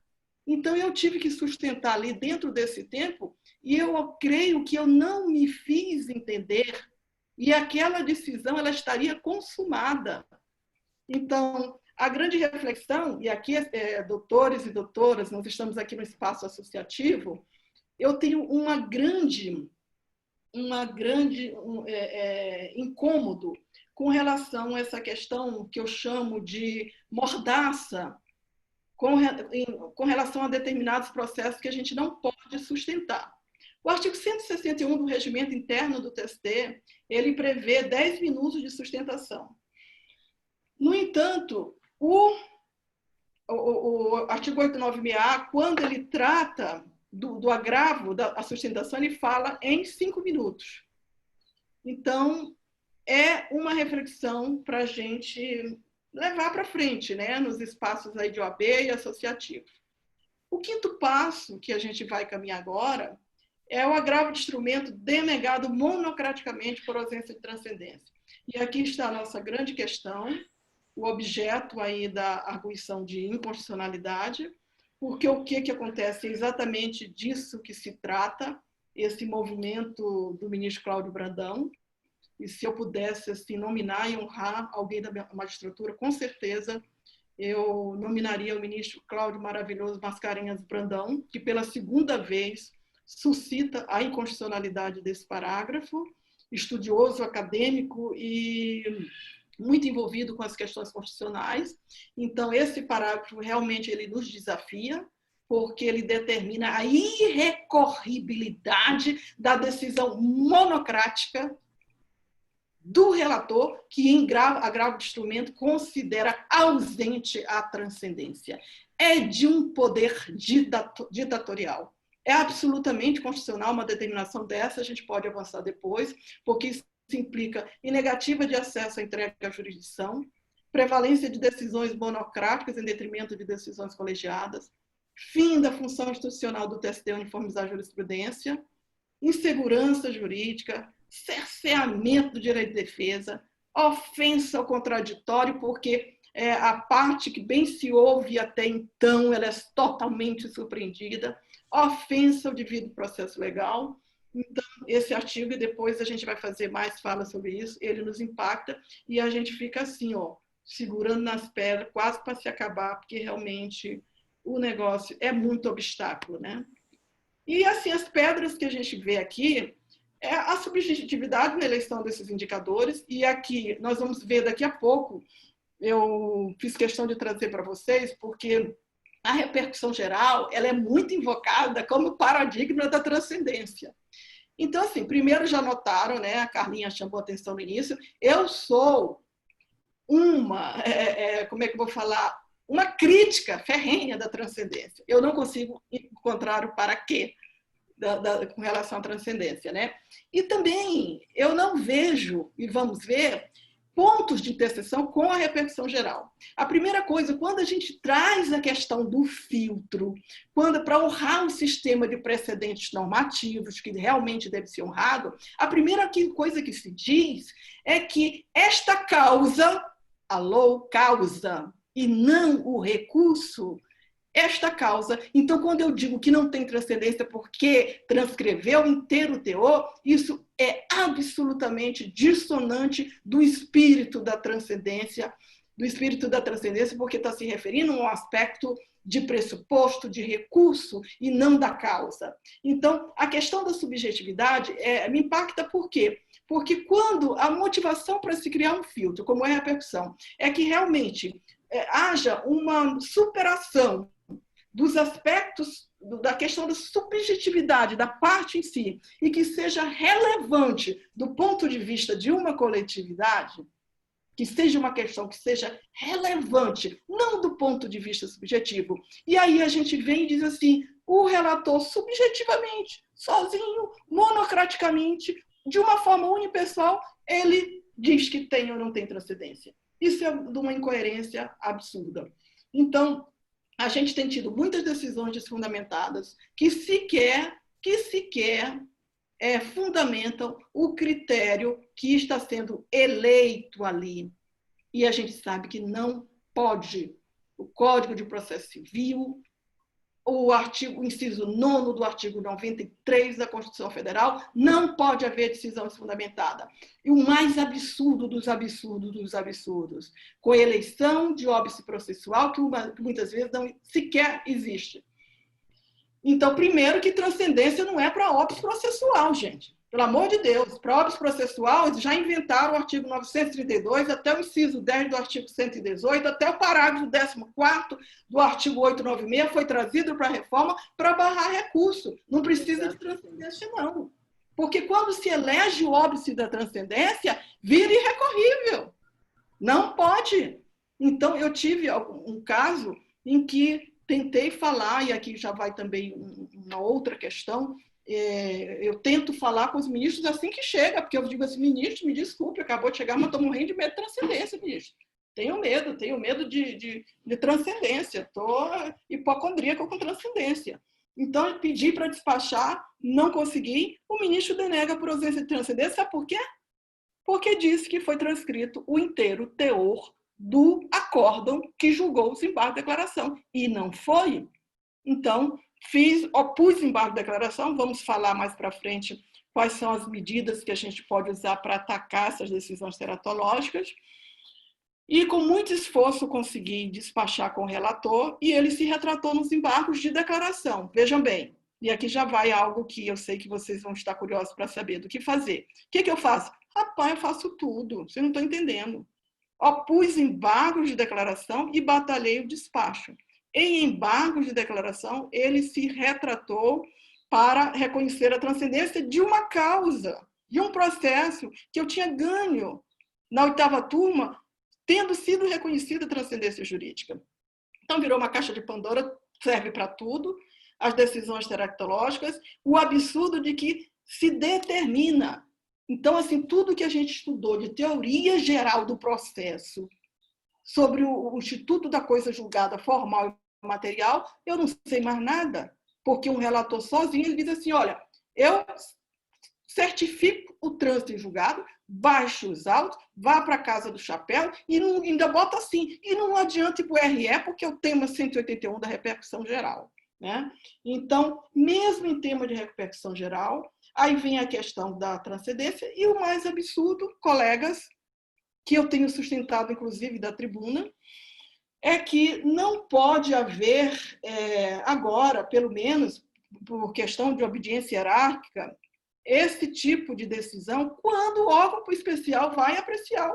Então, eu tive que sustentar ali dentro desse tempo, e eu creio que eu não me fiz entender, e aquela decisão ela estaria consumada. Então, a grande reflexão, e aqui, doutores e doutoras, nós estamos aqui no espaço associativo, eu tenho uma grande incômodo com relação a essa questão que eu chamo de mordaça, com relação a determinados processos que a gente não pode sustentar. O artigo 161 do Regimento Interno do TST, ele prevê 10 minutos de sustentação. No entanto, o artigo 896A, quando ele trata do agravo da sustentação, ele fala em 5 minutos. Então, é uma reflexão para a gente levar para frente, né, nos espaços aí de OAB e associativo. O 5º passo que a gente vai caminhar agora é o agravo de instrumento denegado monocraticamente por ausência de transcendência. E aqui está a nossa grande questão, o objeto aí da arguição de inconstitucionalidade, porque o que acontece? É exatamente disso que se trata, esse movimento do ministro Cláudio Brandão, e se eu pudesse assim, nominar e honrar alguém da magistratura, com certeza eu nominaria o ministro Cláudio Maravilhoso Mascarenhas Brandão, que pela 2ª vez suscita a inconstitucionalidade desse parágrafo, estudioso, acadêmico e muito envolvido com as questões constitucionais. Então, esse parágrafo realmente ele nos desafia, porque ele determina a irrecorribilidade da decisão monocrática do relator, que em agravo de instrumento considera ausente a transcendência. É de um poder ditatorial. É absolutamente constitucional uma determinação dessa, a gente pode avançar depois, porque isso implica em negativa de acesso à entrega à jurisdição, prevalência de decisões monocráticas em detrimento de decisões colegiadas, fim da função institucional do TST uniformizar a jurisprudência, insegurança jurídica, cerceamento do direito de defesa, ofensa ao contraditório, porque a parte que bem se ouve até então, ela é totalmente surpreendida, ofensa ao devido processo legal. Então, esse artigo, e depois a gente vai fazer mais fala sobre isso, ele nos impacta e a gente fica assim, ó, segurando nas pedras, quase para se acabar, porque realmente o negócio é muito obstáculo, né? E, assim, as pedras que a gente vê aqui é a subjetividade na eleição desses indicadores, e aqui nós vamos ver daqui a pouco, eu fiz questão de trazer para vocês, porque a repercussão geral ela é muito invocada como paradigma da transcendência. Então, assim, primeiro já notaram, né, a Carlinha chamou a atenção no início, eu sou uma, como é que eu vou falar, uma crítica ferrenha da transcendência. Eu não consigo encontrar o para quê com relação à transcendência, né? E também eu não vejo, e vamos ver, pontos de interseção com a repercussão geral. A primeira coisa, quando a gente traz a questão do filtro, quando para honrar um sistema de precedentes normativos que realmente deve ser honrado, a primeira coisa que se diz é que esta causa, causa, e não o recurso, esta causa. Então, quando eu digo que não tem transcendência porque transcreveu inteiro o teor, isso é absolutamente dissonante do espírito da transcendência, porque está se referindo a um aspecto de pressuposto, de recurso, e não da causa. Então, a questão da subjetividade me impacta por quê? Porque quando a motivação para se criar um filtro, como é a repercussão, é que realmente haja uma superação dos aspectos da questão da subjetividade da parte em si e que seja relevante do ponto de vista de uma coletividade, que seja uma questão que seja relevante, não do ponto de vista subjetivo. E aí a gente vem e diz assim, o relator subjetivamente, sozinho, monocraticamente, de uma forma unipessoal, ele diz que tem ou não tem transcendência. Isso é de uma incoerência absurda. Então, a gente tem tido muitas decisões desfundamentadas que sequer fundamentam o critério que está sendo eleito ali. E a gente sabe que não pode. O Código de Processo Civil, o inciso 9º do artigo 93 da Constituição Federal, não pode haver decisão desfundamentada. E o mais absurdo dos absurdos, com a eleição de óbice processual, que muitas vezes não sequer existe. Então, primeiro que transcendência não é para óbice processual, gente. Pelo amor de Deus, para óbice processual, eles já inventaram o artigo 932, até o inciso 10 do artigo 118, até o parágrafo 14º do artigo 896 foi trazido para a reforma para barrar recurso. Não precisa de transcendência, não. Porque quando se elege o óbice da transcendência, vira irrecorrível. Não pode. Então, eu tive um caso em que tentei falar, e aqui já vai também uma outra questão, eu tento falar com os ministros assim que chega, porque eu digo assim, ministro, me desculpe, acabou de chegar, mas estou morrendo de medo de transcendência, ministro. Tenho medo de transcendência, estou hipocondríaco com transcendência. Então, eu pedi para despachar, não consegui, o ministro denega por ausência de transcendência, sabe por quê? Porque disse que foi transcrito o inteiro teor do acórdão que julgou o desembargo de declaração, e não foi. Então, opus embargo de declaração, vamos falar mais para frente quais são as medidas que a gente pode usar para atacar essas decisões teratológicas, e com muito esforço consegui despachar com o relator, e ele se retratou nos embargos de declaração. Vejam bem, e aqui já vai algo que eu sei que vocês vão estar curiosos para saber do que fazer. O que eu faço? Rapaz, eu faço tudo, vocês não estão entendendo. Opus embargos de declaração e batalhei o despacho. Em embargos de declaração, ele se retratou para reconhecer a transcendência de uma causa, de um processo que eu tinha ganho na 8ª turma, tendo sido reconhecida a transcendência jurídica. Então, virou uma caixa de Pandora, serve para tudo, as decisões teratológicas, o absurdo de que se determina. Então, assim, tudo que a gente estudou de teoria geral do processo sobre o Instituto da Coisa Julgada Formal e Material, eu não sei mais nada, porque um relator sozinho ele diz assim, olha, eu certifico o trânsito em julgado, baixo os autos, vá para a casa do chapéu e ainda bota assim, e não adianta ir para o RE, porque é o tema 181 da repercussão geral. Né? Então, mesmo em tema de repercussão geral, aí vem a questão da transcendência e o mais absurdo, colegas, que eu tenho sustentado, inclusive, da tribuna, é que não pode haver, agora, pelo menos, por questão de obediência hierárquica, esse tipo de decisão quando o órgão especial vai apreciar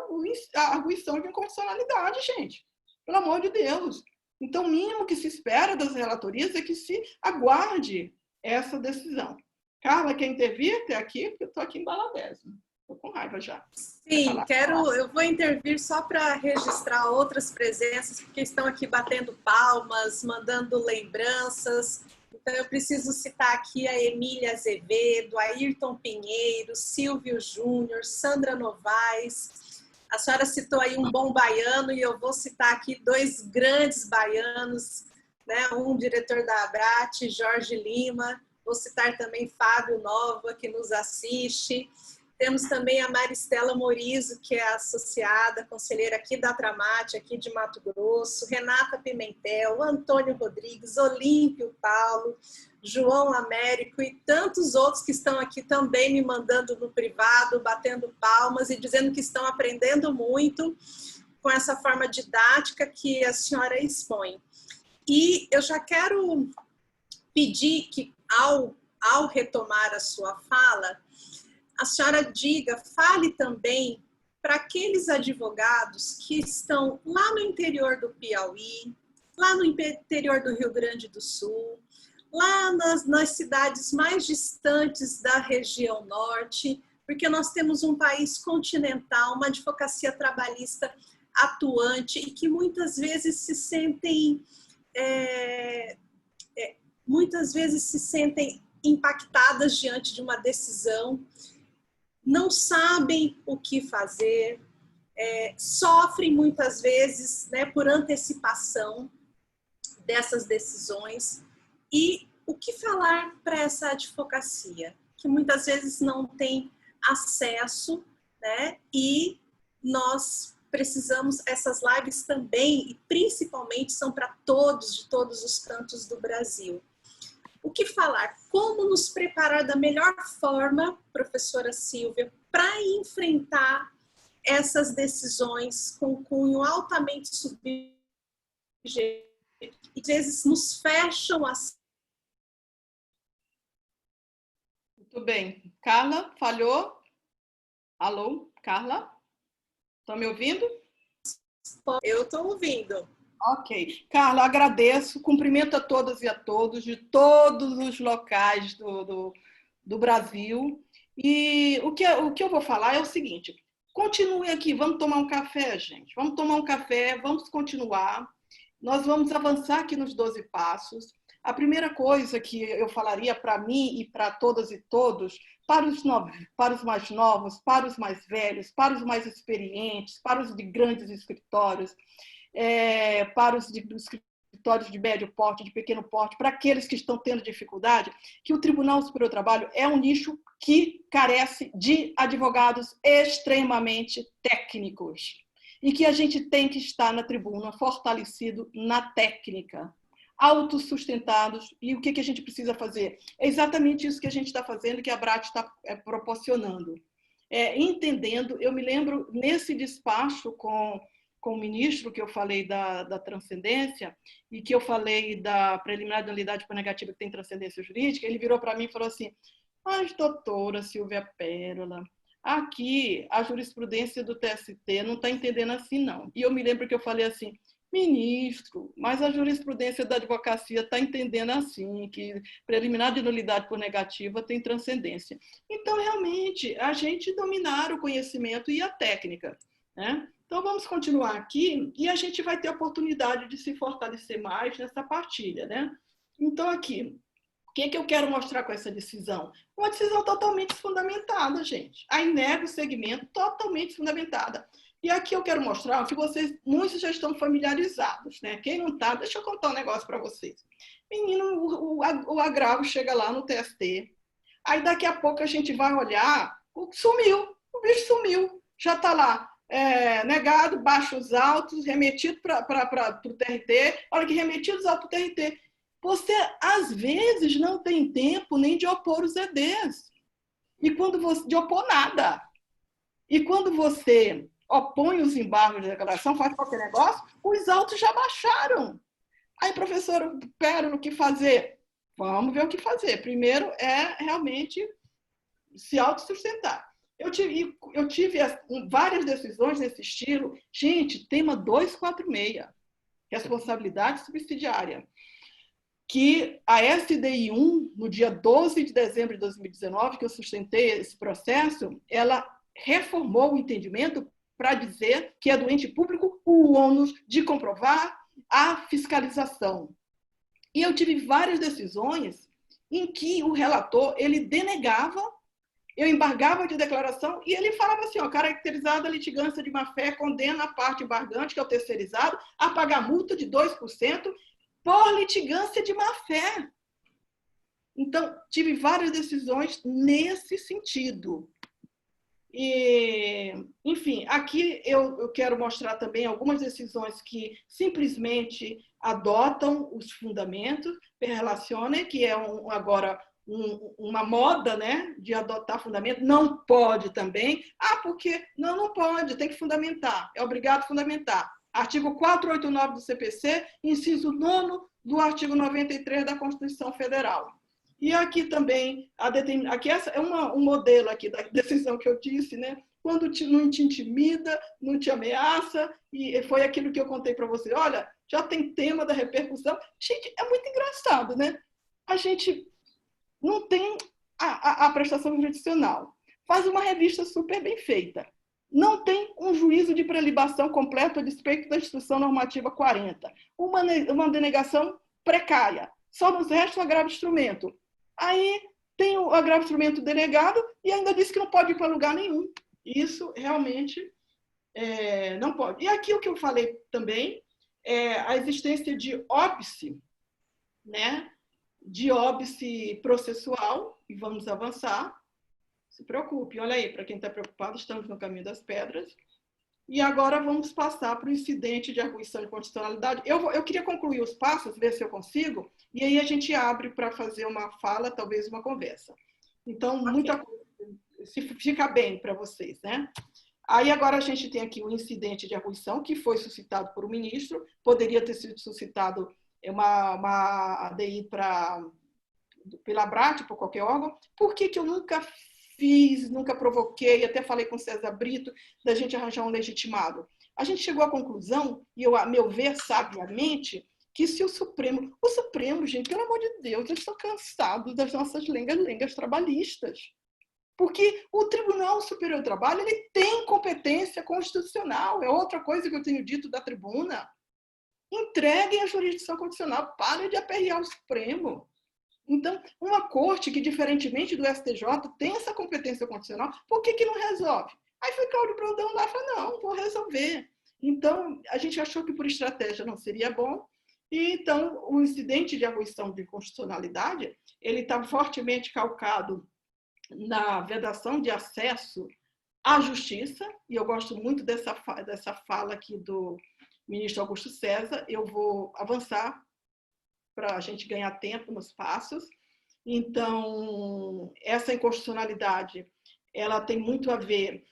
a arguição de inconstitucionalidade, gente. Pelo amor de Deus. Então, o mínimo que se espera das relatorias é que se aguarde essa decisão. Carla, quer intervir até aqui? Porque eu estou aqui em Balabésima. Estou com raiva já. Sim, eu vou intervir só para registrar outras presenças, porque estão aqui batendo palmas, mandando lembranças. Então, eu preciso citar aqui a Emília Azevedo, Ayrton Pinheiro, Silvio Júnior, Sandra Novaes, A senhora citou aí um bom baiano e eu vou citar aqui dois grandes baianos, né? Um diretor da Abrat, Jorge Lima. Vou citar também Fábio Nova, que nos assiste. Temos também a Maristela Morizo, que é associada, conselheira aqui da Tramate, aqui de Mato Grosso, Renata Pimentel, Antônio Rodrigues, Olímpio Paulo, João Américo e tantos outros que estão aqui também me mandando no privado, batendo palmas e dizendo que estão aprendendo muito com essa forma didática que a senhora expõe. E eu já quero pedir que, ao retomar a sua fala, a senhora diga, fale também para aqueles advogados que estão lá no interior do Piauí, lá no interior do Rio Grande do Sul, lá nas cidades mais distantes da região norte, porque nós temos um país continental, uma advocacia trabalhista atuante e que muitas vezes se sentem impactadas diante de uma decisão, não sabem o que fazer, sofrem muitas vezes, né, por antecipação dessas decisões. E o que falar para essa advocacia, que muitas vezes não tem acesso, né, e nós precisamos, essas lives também, e principalmente são para todos, de todos os cantos do Brasil. O que falar? Como nos preparar da melhor forma, professora Silvia, para enfrentar essas decisões com cunho altamente subjetivo e às vezes nos fecham as... Muito bem. Carla, falhou? Alô, Carla? Estão me ouvindo? Eu estou ouvindo. Ok. Carla, agradeço. Cumprimento a todas e a todos, de todos os locais do Brasil. E o que eu vou falar é o seguinte, continue aqui, vamos tomar um café, gente. Vamos tomar um café, vamos continuar. Nós vamos avançar aqui nos 12 passos. A primeira coisa que eu falaria para mim e para todas e todos, para os mais novos, para os mais velhos, para os mais experientes, para os de grandes escritórios, para os escritórios de médio porte, de pequeno porte, para aqueles que estão tendo dificuldade, que o Tribunal Superior do Trabalho é um nicho que carece de advogados extremamente técnicos e que a gente tem que estar na tribuna fortalecido na técnica, autossustentados. E o que a gente precisa fazer? É exatamente isso que a gente está fazendo, que a Abrat está proporcionando. Entendendo, eu me lembro nesse despacho com o ministro, que eu falei da transcendência, e que eu falei da preliminar de nulidade por negativa que tem transcendência jurídica, ele virou para mim e falou assim, mas doutora Silvia Pérola, aqui a jurisprudência do TST não está entendendo assim, não. E eu me lembro que eu falei assim, ministro, mas a jurisprudência da advocacia está entendendo assim, que preliminar de nulidade por negativa tem transcendência. Então, realmente, a gente dominar o conhecimento e a técnica, né? Então, vamos continuar aqui e a gente vai ter a oportunidade de se fortalecer mais nessa partilha, né? Então, aqui, o que eu quero mostrar com essa decisão? Uma decisão totalmente fundamentada, gente. Aí nega o segmento totalmente fundamentada. E aqui eu quero mostrar que muitos já estão familiarizados, né? Quem não está, deixa eu contar um negócio para vocês. Menino, o agravo chega lá no TST, aí daqui a pouco a gente vai olhar, o bicho sumiu, já está lá. Negado, baixos altos, remetido para o TRT. Olha que remetidos autos para o TRT. Você, às vezes, não tem tempo nem de opor os EDs. De opor nada. E quando você opõe os embargos de declaração, faz qualquer negócio, os autos já baixaram. Aí, professor, Pérola, o que fazer? Vamos ver o que fazer. Primeiro é realmente se autossustentar. Eu tive várias decisões nesse estilo. Gente, tema 246, responsabilidade subsidiária, que a SDI 1, no dia 12 de dezembro de 2019, que eu sustentei esse processo, ela reformou o entendimento para dizer que é do ente público o ônus de comprovar a fiscalização. E eu tive várias decisões em que o relator ele denegava eu embargava de declaração e ele falava assim, ó, caracterizada a litigância de má-fé condena a parte embargante, que é o terceirizado, a pagar multa de 2% por litigância de má-fé. Então, tive várias decisões nesse sentido. E, enfim, aqui eu quero mostrar também algumas decisões que simplesmente adotam os fundamentos, relacionam, que é agora uma moda, né, de adotar fundamento. Não pode também. Porque não pode, tem que fundamentar, é obrigado a fundamentar. Artigo 489 do CPC, inciso 9º do artigo 93 da Constituição Federal. E aqui também, aqui essa é um modelo aqui da decisão que eu disse, né? Quando não te intimida, não te ameaça, e foi aquilo que eu contei para você. Olha, já tem tema da repercussão. Gente, é muito engraçado, né? A gente não tem a prestação jurisdicional. Faz uma revista super bem feita. Não tem um juízo de prelibação completo a despeito da Instrução Normativa 40. Uma denegação precária. Só nos resta o agravo de instrumento. Aí tem o agravo de instrumento denegado e ainda diz que não pode ir para lugar nenhum. Isso realmente não pode. E aqui o que eu falei também é a existência de óbice, né? De óbice processual, e vamos avançar. Se preocupe, olha aí, para quem está preocupado, estamos no caminho das pedras. E agora vamos passar para o incidente de arguição de constitucionalidade. Eu queria concluir os passos, ver se eu consigo, e aí a gente abre para fazer uma fala, talvez uma conversa. Então, muita coisa, se fica bem para vocês, né? Aí agora a gente tem aqui o incidente de arguição, que foi suscitado por um ministro, poderia ter sido suscitado uma ADI pela ABRAT, por qualquer órgão. Por que eu nunca fiz, nunca provoquei, até falei com o César Brito, da gente arranjar um legitimado? A gente chegou à conclusão, e eu, a meu ver, sabiamente, que se o Supremo, gente, pelo amor de Deus, eu estou cansado das nossas lengas trabalhistas. Porque o Tribunal Superior do Trabalho, ele tem competência constitucional, é outra coisa que eu tenho dito da tribuna. Entreguem a jurisdição constitucional, parem de aperrear o Supremo. Então, uma corte que, diferentemente do STJ, tem essa competência constitucional, por que não resolve? Aí foi Cláudio Brandão lá e falou, não, vou resolver. Então, a gente achou que por estratégia não seria bom, e então o incidente de arguição de constitucionalidade, ele está fortemente calcado na vedação de acesso à justiça, e eu gosto muito dessa fala aqui do ministro Augusto César. Eu vou avançar para a gente ganhar tempo nos passos. Então, essa inconstitucionalidade, ela tem muito a ver,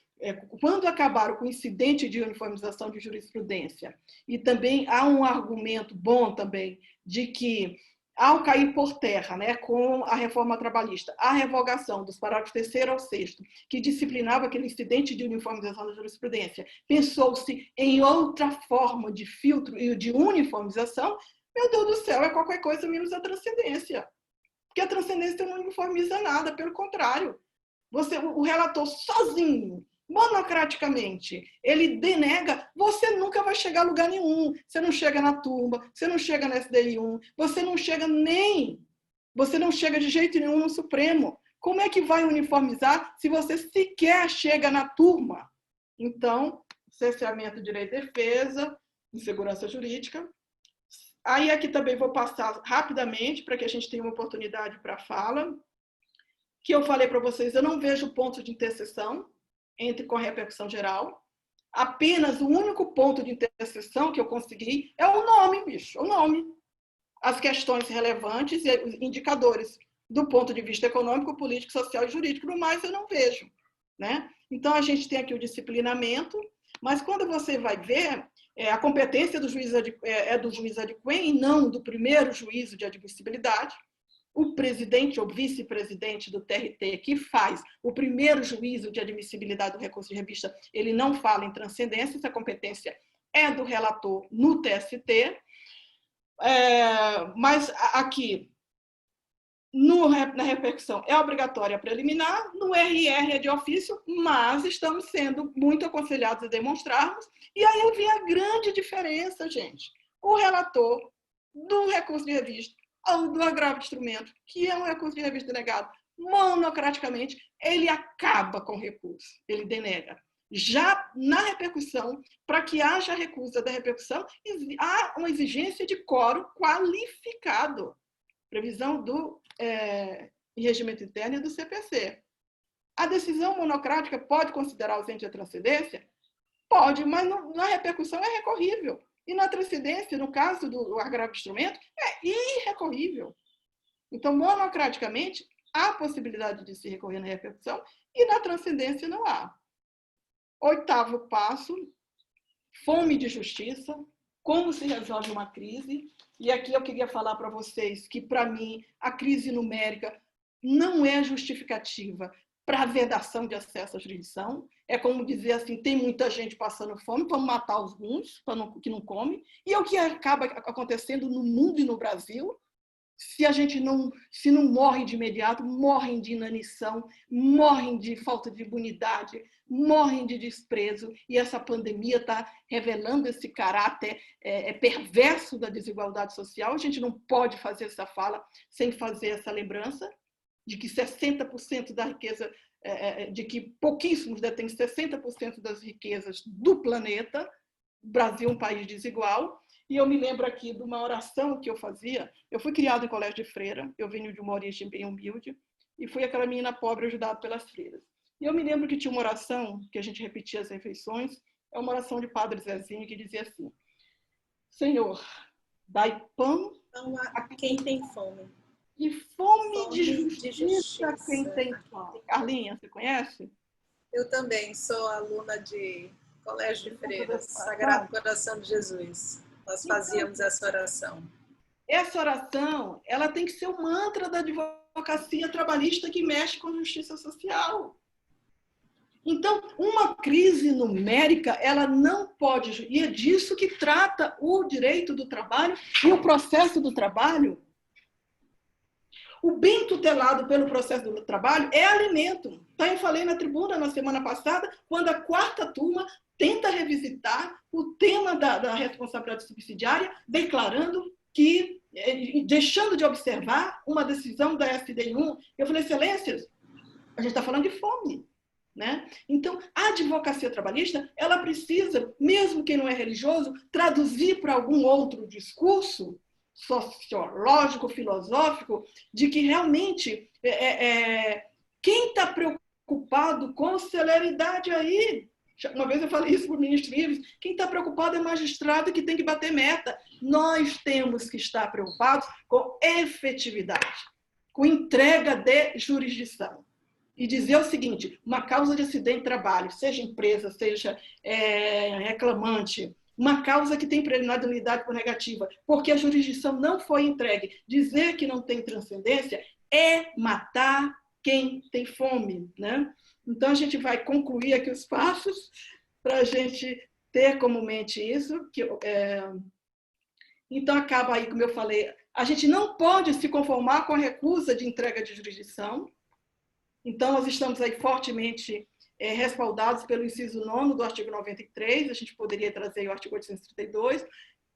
quando acabaram com o incidente de uniformização de jurisprudência, e também há um argumento bom também de que, ao cair por terra, né, com a reforma trabalhista, a revogação dos parágrafos 3º ao 6º, que disciplinava aquele incidente de uniformização da jurisprudência, pensou-se em outra forma de filtro e de uniformização. Meu Deus do céu, é qualquer coisa menos a transcendência. Porque a transcendência não uniformiza nada, pelo contrário. O relator sozinho, monocraticamente, ele denega, você nunca vai chegar a lugar nenhum. Você não chega na turma, você não chega na SDI1, você não chega de jeito nenhum no Supremo. Como é que vai uniformizar se você sequer chega na turma? Então, cerceamento de direito de defesa, insegurança jurídica. Aí aqui também vou passar rapidamente, para que a gente tenha uma oportunidade para fala, que eu falei para vocês, eu não vejo ponto de interseção com a repercussão geral. Apenas o único ponto de interseção que eu consegui é o nome, bicho, o nome. As questões relevantes e os indicadores do ponto de vista econômico, político, social e jurídico. No mais, eu não vejo, né? Então, a gente tem aqui o disciplinamento, mas quando você vai ver, a competência do juiz é do juiz adquém e não do primeiro juízo de admissibilidade. O presidente ou vice-presidente do TRT, que faz o primeiro juízo de admissibilidade do recurso de revista, ele não fala em transcendência, essa competência é do relator no TST. Mas aqui, na repercussão, é obrigatória preliminar, no RR é de ofício, mas estamos sendo muito aconselhados a demonstrarmos. E aí eu vi a grande diferença, gente. O relator do recurso de revista ou do agravo de instrumento, que é um recurso de revista denegado, monocraticamente, ele acaba com o recurso, ele denega. Já na repercussão, para que haja recusa da repercussão, há uma exigência de quórum qualificado, previsão do regimento interno e do CPC. A decisão monocrática pode considerar ausente a transcendência? Pode, mas na repercussão é recorrível. E na transcendência, no caso do agravo de instrumento, é irrecorrível. Então, monocraticamente, há possibilidade de se recorrer na repercussão e na transcendência não há. Oitavo passo, fome de justiça, como se resolve uma crise. E aqui eu queria falar para vocês que, para mim, a crise numérica não é justificativa para a vedação de acesso à jurisdição. É como dizer assim, tem muita gente passando fome, vamos matar alguns que não comem. E é o que acaba acontecendo no mundo e no Brasil. Se não morrem de imediato, morrem de inanição, morrem de falta de imunidade, morrem de desprezo, e essa pandemia está revelando esse caráter perverso da desigualdade social. A gente não pode fazer essa fala sem fazer essa lembrança de que 60% da riqueza, de que pouquíssimos detêm 60% das riquezas do planeta. O Brasil é um país desigual. E eu me lembro aqui de uma oração que eu fazia. Eu fui criada em colégio de freira, eu venho de uma origem bem humilde, e fui aquela menina pobre ajudada pelas freiras. E eu me lembro que tinha uma oração, que a gente repetia as refeições, é uma oração de Padre Zezinho, que dizia assim: Senhor, dai pão a quem tem fome. E fome de justiça a quem tem fome. Carlinha, você conhece? Eu também sou aluna de colégio de freiras, Sagrado Coração de Jesus. Nós fazíamos essa oração. Essa oração, ela tem que ser o mantra da advocacia trabalhista que mexe com justiça social. Então, uma crise numérica, ela não pode... E é disso que trata o direito do trabalho e o processo do trabalho. O bem tutelado pelo processo do trabalho é alimento. Então, eu falei na tribuna na semana passada, quando a quarta turma tenta revisitar o tema da responsabilidade subsidiária, declarando que, deixando de observar uma decisão da STD1, eu falei, excelências, a gente está falando de fome. Né? Então, a advocacia trabalhista, ela precisa, mesmo quem não é religioso, traduzir para algum outro discurso sociológico, filosófico, de que realmente quem está preocupado com celeridade aí, uma vez eu falei isso para o ministro Ives, quem está preocupado é o magistrado que tem que bater meta. Nós temos que estar preocupados com efetividade, com entrega de jurisdição. E dizer o seguinte, uma causa de acidente de trabalho, seja empresa, seja reclamante, uma causa que tem preliminar de nulidade por negativa, porque a jurisdição não foi entregue, dizer que não tem transcendência é matar quem tem fome. Né? Então, a gente vai concluir aqui os passos para a gente ter como mente isso. Então, acaba aí, como eu falei, a gente não pode se conformar com a recusa de entrega de jurisdição. Então, nós estamos aí fortemente respaldados pelo inciso 9º do artigo 93, a gente poderia trazer o artigo 832.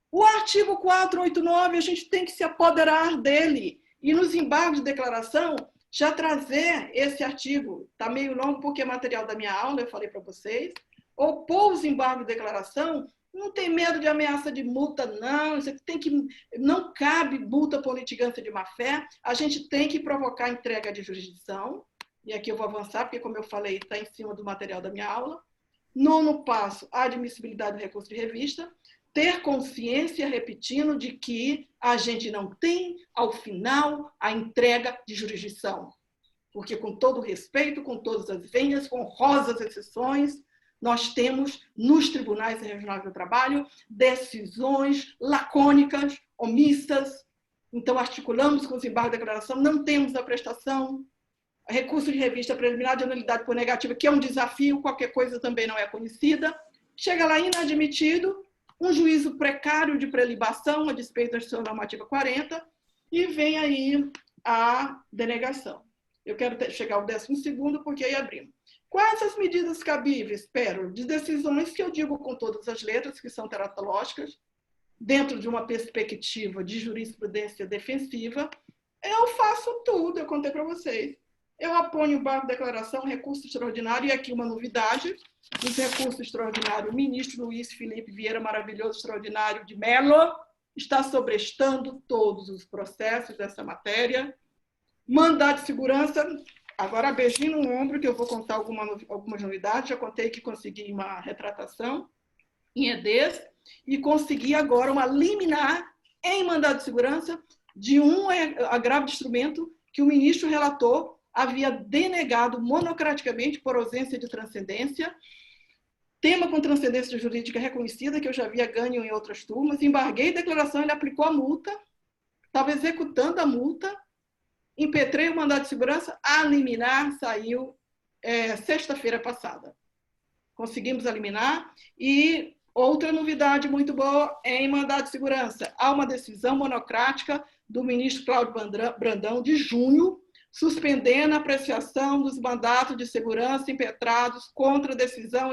O artigo 489, a gente tem que se apoderar dele. E nos embargos de declaração, já trazer esse artigo, está meio longo porque é material da minha aula, eu falei para vocês. Opor os embargos de declaração, não tem medo de ameaça de multa, não. Isso tem que, não cabe multa por litigância de má-fé. A gente tem que provocar entrega de jurisdição. E aqui eu vou avançar, porque, como eu falei, está em cima do material da minha aula. 9º passo, a admissibilidade do recurso de revista. Ter consciência, repetindo, de que a gente não tem, ao final, a entrega de jurisdição. Porque, com todo respeito, com todas as venhas, com honrosas exceções, nós temos, nos tribunais regionais do trabalho, decisões lacônicas, omissas. Então, articulamos com os embargos de declaração, não temos a prestação, recurso de revista preliminar de nulidade por negativa, que é um desafio, qualquer coisa também não é conhecida. Chega lá inadmitido, um juízo precário de prelibação, a despeito da Constituição Normativa 40, e vem aí a denegação. Eu quero chegar ao 12º, porque aí abrimos. Quais as medidas cabíveis, espero, de decisões que eu digo com todas as letras, que são teratológicas, dentro de uma perspectiva de jurisprudência defensiva? Eu faço tudo, eu contei para vocês. eu aponho embaixo da declaração recurso extraordinário, e aqui uma novidade, os recursos extraordinários, o ministro Luiz Felipe Vieira Maravilhoso Extraordinário de Mello está sobrestando todos os processos dessa matéria. Mandado de segurança, agora beijinho no ombro, que eu vou contar algumas novidades, já contei que consegui uma retratação em EDs, e consegui agora uma liminar em mandado de segurança de um agravo de instrumento que o ministro relator havia denegado monocraticamente por ausência de transcendência, tema com transcendência jurídica reconhecida, que eu já havia ganho em outras turmas, embarguei a declaração, ele aplicou a multa, estava executando a multa, impetrei o mandado de segurança, a liminar saiu sexta-feira passada. Conseguimos eliminar. E outra novidade muito boa em mandado de segurança. Há uma decisão monocrática do ministro Cláudio Brandão, de junho, suspendendo a apreciação dos mandatos de segurança impetrados contra a decisão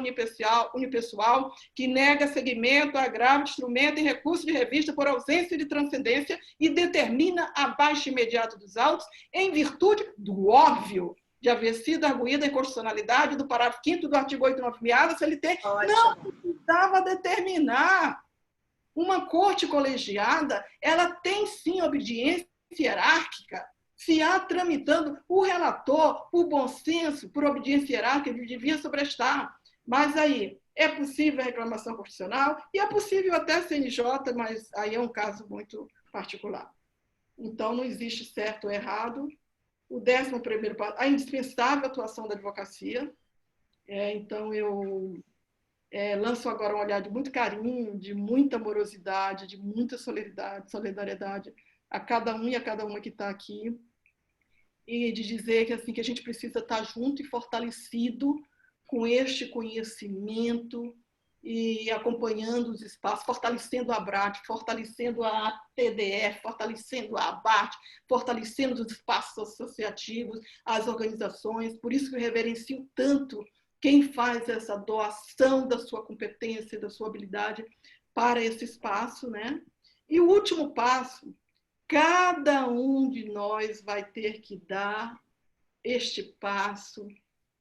unipessoal que nega seguimento a agravo de instrumento em recurso de revista por ausência de transcendência e determina a baixa imediata dos autos em virtude do óbvio de haver sido arguída a inconstitucionalidade do parágrafo 5º do artigo 896 da CLT. Não precisava determinar. Uma corte colegiada, ela tem sim obediência hierárquica. Se há tramitando, o relator, por bom senso, por obediência hierárquica, ele devia sobrestar. Mas aí, é possível a reclamação constitucional e é possível até CNJ, mas aí é um caso muito particular. Então, não existe certo ou errado. O 11º passo, a indispensável atuação da advocacia. Então, eu lanço agora um olhar de muito carinho, de muita amorosidade, de muita solidariedade a cada um e a cada uma que está aqui, e de dizer que, assim, que a gente precisa estar junto e fortalecido com este conhecimento e acompanhando os espaços, fortalecendo a ABRAT, fortalecendo a TDF, fortalecendo a ABAT, fortalecendo os espaços associativos, as organizações. Por isso que eu reverencio tanto quem faz essa doação da sua competência, da sua habilidade para esse espaço, né? E o último passo, cada um de nós vai ter que dar este passo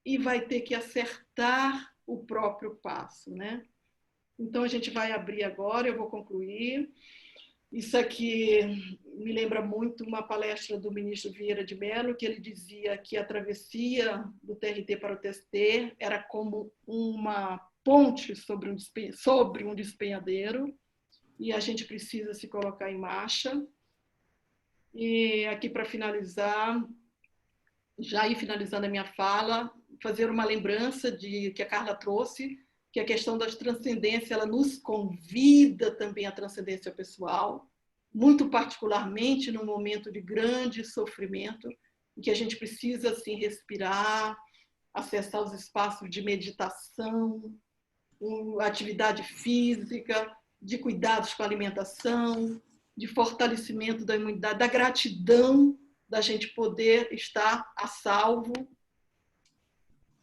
e vai ter que acertar o próprio passo, né? Então, a gente vai abrir agora, eu vou concluir. Isso aqui me lembra muito uma palestra do ministro Vieira de Mello, que ele dizia que a travessia do TRT para o TST era como uma ponte sobre um despenhadeiro, e a gente precisa se colocar em marcha. E aqui, para finalizar, já ir finalizando a minha fala, fazer uma lembrança que a Carla trouxe, que a questão das transcendências, ela nos convida também à transcendência pessoal, muito particularmente num momento de grande sofrimento, em que a gente precisa, assim, respirar, acessar os espaços de meditação, atividade física, de cuidados com a alimentação, de fortalecimento da imunidade, da gratidão da gente poder estar a salvo.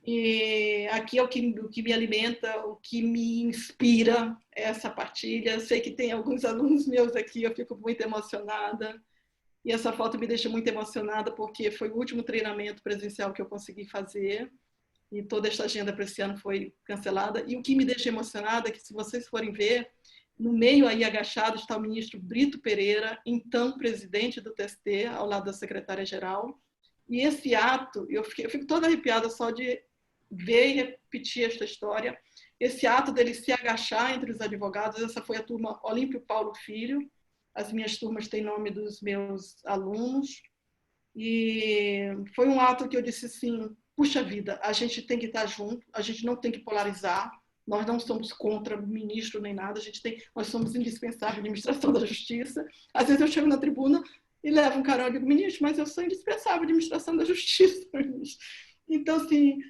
E aqui é o que me alimenta, o que me inspira, essa partilha. Eu sei que tem alguns alunos meus aqui, eu fico muito emocionada. E essa foto me deixa muito emocionada, porque foi o último treinamento presencial que eu consegui fazer. E toda esta agenda para esse ano foi cancelada. E o que me deixa emocionada é que, se vocês forem ver, no meio aí agachado está o ministro Brito Pereira, então presidente do TST, ao lado da secretária-geral. E esse ato, eu fico toda arrepiada só de ver e repetir esta história. Esse ato dele se agachar entre os advogados, essa foi a turma Olímpio Paulo Filho. As minhas turmas têm nome dos meus alunos. E foi um ato que eu disse assim, puxa vida, a gente tem que estar junto, a gente não tem que polarizar. Nós não somos contra o ministro nem nada, nós somos indispensáveis à administração da justiça. Às vezes eu chego na tribuna e levo um carão e digo, ministro, mas eu sou indispensável à administração da justiça. Então, assim,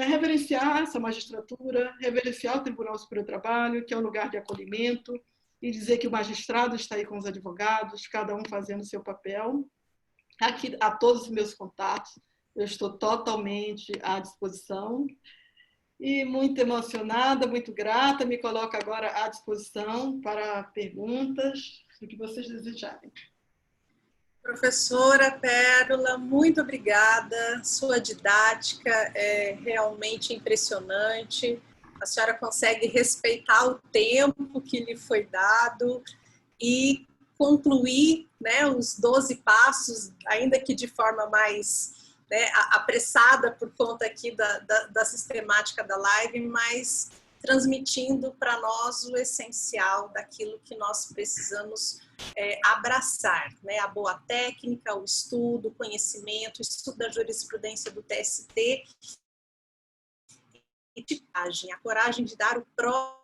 reverenciar essa magistratura, reverenciar o Tribunal Superior do Trabalho, que é um lugar de acolhimento, e dizer que o magistrado está aí com os advogados, cada um fazendo o seu papel. Aqui, a todos os meus contatos, eu estou totalmente à disposição. E muito emocionada, muito grata, me coloco agora à disposição para perguntas, o que vocês desejarem. Professora Pérola, muito obrigada. Sua didática é realmente impressionante. A senhora consegue respeitar o tempo que lhe foi dado e concluir, né, os 12 passos, ainda que de forma mais, né, apressada por conta aqui da sistemática da live, mas transmitindo para nós o essencial daquilo que nós precisamos abraçar, né? A boa técnica, o estudo, o conhecimento, o estudo da jurisprudência do TST e a coragem de dar o próprio.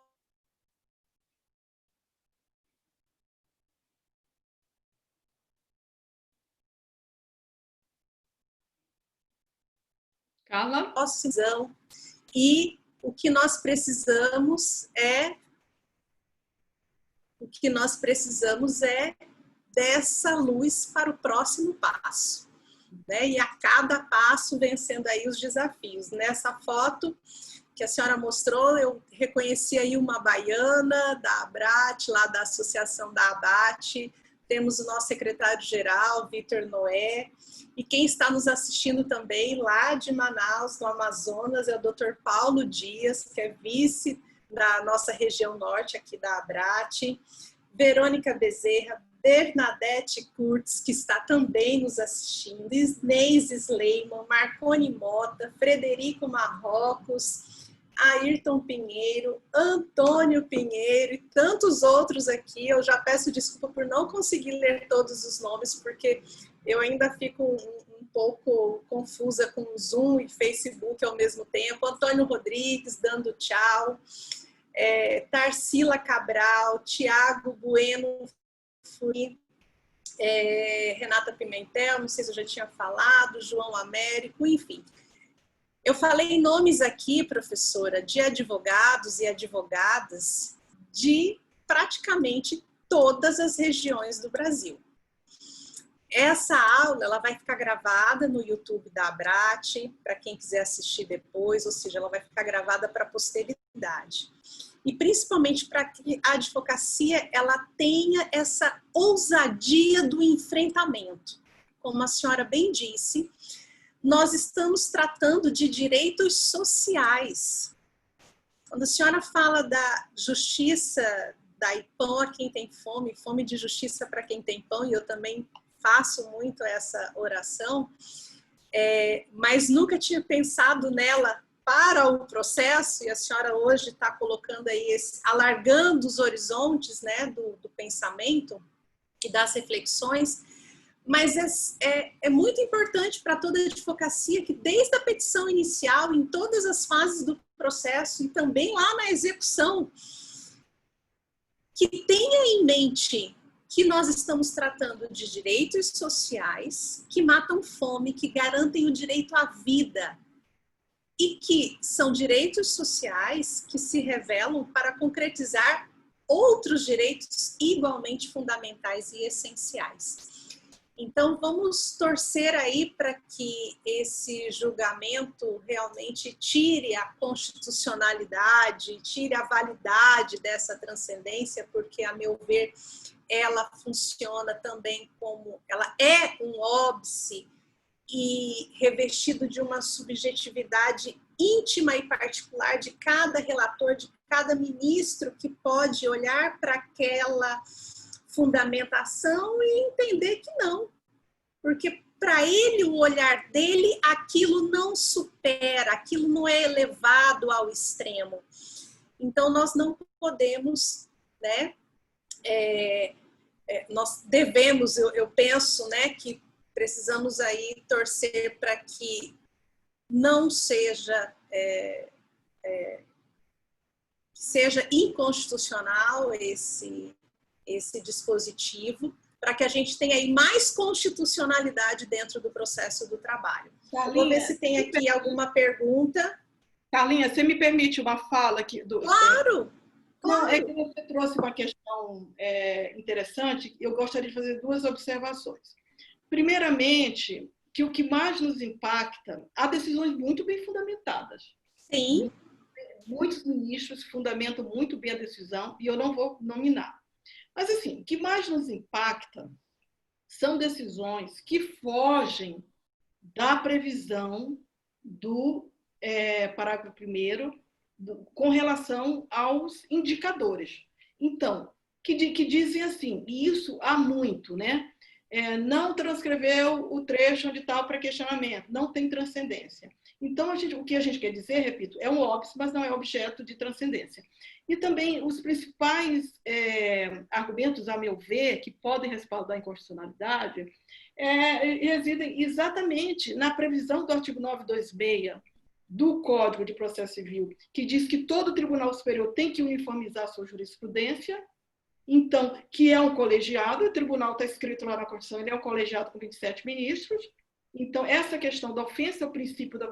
Carla? E o que nós precisamos é dessa luz para o próximo passo, né? E a cada passo vencendo aí os desafios. Nessa foto que a senhora mostrou, eu reconheci aí uma baiana da ABRAT, lá da Associação da ABAT, temos o nosso secretário-geral, Vitor Noé, e quem está nos assistindo também lá de Manaus, no Amazonas, é o Dr. Paulo Dias, que é vice da nossa região norte aqui da ABRAT, Verônica Bezerra, Bernadette Kurtz, que está também nos assistindo, Isneis Sleiman, Marconi Mota, Frederico Marrocos, Ayrton Pinheiro, Antônio Pinheiro e tantos outros aqui. Eu já peço desculpa por não conseguir ler todos os nomes, porque eu ainda fico um pouco confusa com Zoom e Facebook ao mesmo tempo. Antônio Rodrigues dando tchau, Tarsila Cabral, Tiago Bueno, Renata Pimentel, não sei se eu já tinha falado, João Américo, enfim. Eu falei nomes aqui, professora, de advogados e advogadas de praticamente todas as regiões do Brasil. Essa aula ela vai ficar gravada no YouTube da ABRAT, para quem quiser assistir depois, ou seja, ela vai ficar gravada para a posteridade. E principalmente para que a advocacia ela tenha essa ousadia do enfrentamento. Como a senhora bem disse, nós estamos tratando de direitos sociais. Quando a senhora fala da justiça, da pão a quem tem fome, fome de justiça para quem tem pão, e eu também faço muito essa oração, mas nunca tinha pensado nela para o processo, e a senhora hoje está colocando aí, alargando os horizontes, né, do pensamento e das reflexões, mas é muito importante para toda a advocacia que desde a petição inicial, em todas as fases do processo e também lá na execução, que tenha em mente que nós estamos tratando de direitos sociais que matam fome, que garantem o direito à vida e que são direitos sociais que se revelam para concretizar outros direitos igualmente fundamentais e essenciais. Então, vamos torcer aí para que esse julgamento realmente tire a constitucionalidade, tire a validade dessa transcendência, porque, a meu ver, ela funciona também como... Ela é um óbice e revestido de uma subjetividade íntima e particular de cada relator, de cada ministro que pode olhar para aquela fundamentação e entender que não, porque para ele, o olhar dele, aquilo não supera, aquilo não é elevado ao extremo. Então, nós não podemos, né, nós devemos, eu penso, né, que precisamos aí torcer para que não seja, seja inconstitucional esse dispositivo, para que a gente tenha aí mais constitucionalidade dentro do processo do trabalho. Carlinha, vou ver se tem aqui alguma pergunta. Carlinha, você me permite uma fala aqui? Claro! Não, é que você trouxe uma questão interessante, eu gostaria de fazer duas observações. Primeiramente, que o que mais nos impacta, há decisões muito bem fundamentadas. Sim. Muitos ministros fundamentam muito bem a decisão, e eu não vou nominar. Mas, assim, o que mais nos impacta são decisões que fogem da previsão do parágrafo 1º com relação aos indicadores. Então, que dizem assim, e isso há muito, né? Não transcreveu o trecho onde está o pré-questionamento, não tem transcendência. Então, o que a gente quer dizer, repito, é um óbice, mas não é objeto de transcendência. E também os principais argumentos, a meu ver, que podem respaldar a inconstitucionalidade, residem exatamente na previsão do artigo 926 do Código de Processo Civil, que diz que todo Tribunal Superior tem que uniformizar a sua jurisprudência, então, que é um colegiado, o tribunal está escrito lá na Constituição, ele é um colegiado com 27 ministros. Então, essa questão da ofensa ao princípio da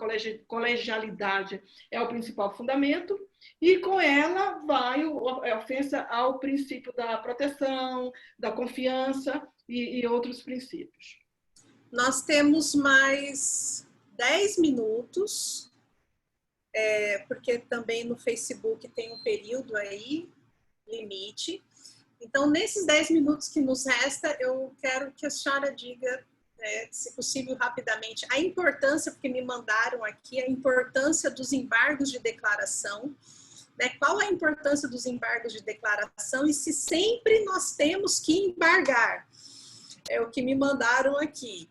colegialidade é o principal fundamento, e com ela vai a ofensa ao princípio da proteção, da confiança e outros princípios. Nós temos mais 10 minutos, porque também no Facebook tem um período aí, limite. Então, nesses 10 minutos que nos resta, eu quero que a senhora diga, se possível, rapidamente, a importância, porque me mandaram aqui, a importância dos embargos de declaração, né? Qual a importância dos embargos de declaração e se sempre nós temos que embargar. É o que me mandaram aqui.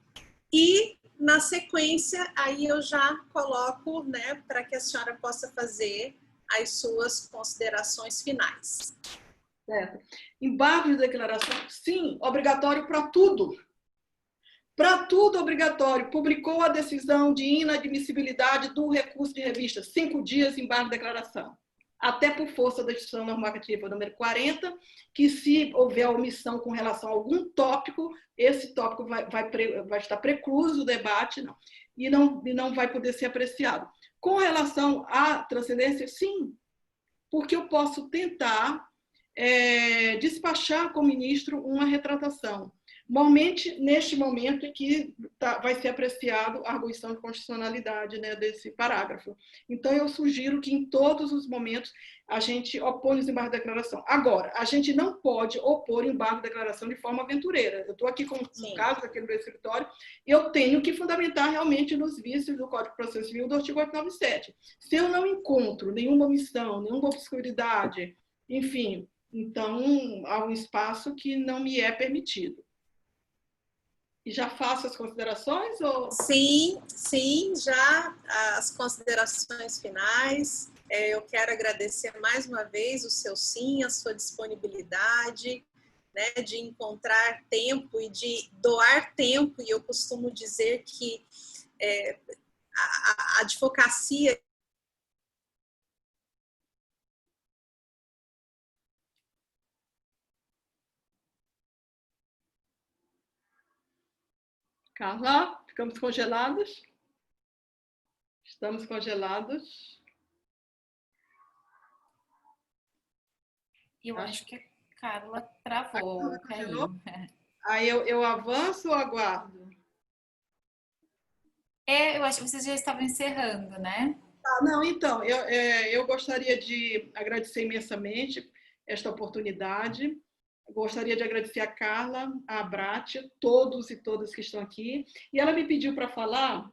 E, na sequência, aí eu já coloco, né, para que a senhora possa fazer as suas considerações finais. Certo. Embargo de declaração, sim, obrigatório para tudo. Para tudo obrigatório. Publicou a decisão de inadmissibilidade do recurso de revista. 5 dias, embargo de declaração. Até por força da Instituição Normativa número 40, que se houver omissão com relação a algum tópico, esse tópico vai estar precluso o debate e não vai poder ser apreciado. Com relação à transcendência, sim, porque eu posso tentar despachar com o ministro uma retratação. Normalmente, neste momento em que vai ser apreciado a arguição de constitucionalidade, né, desse parágrafo. Então, eu sugiro que em todos os momentos a gente opõe os embargos de declaração. Agora, a gente não pode opor embargo de declaração de forma aventureira. Eu estou aqui com um caso aqui no meu escritório, eu tenho que fundamentar realmente nos vícios do Código de Processo Civil do artigo 897. Se eu não encontro nenhuma omissão, nenhuma obscuridade, enfim, então há um espaço que não me é permitido. E já faço as considerações? Ou... Sim, já as considerações finais. Eu quero agradecer mais uma vez o seu sim, a sua disponibilidade, né, de encontrar tempo e de doar tempo. E eu costumo dizer que a advocacia... Carla, ficamos congelados? Estamos congelados? Eu acho que a Carla travou, caiu. Aí eu avanço ou aguardo? Eu acho que vocês já estavam encerrando, né? Não, então, eu gostaria de agradecer imensamente esta oportunidade. Gostaria de agradecer a Carla, a Abrat, todos e todas que estão aqui. E ela me pediu para falar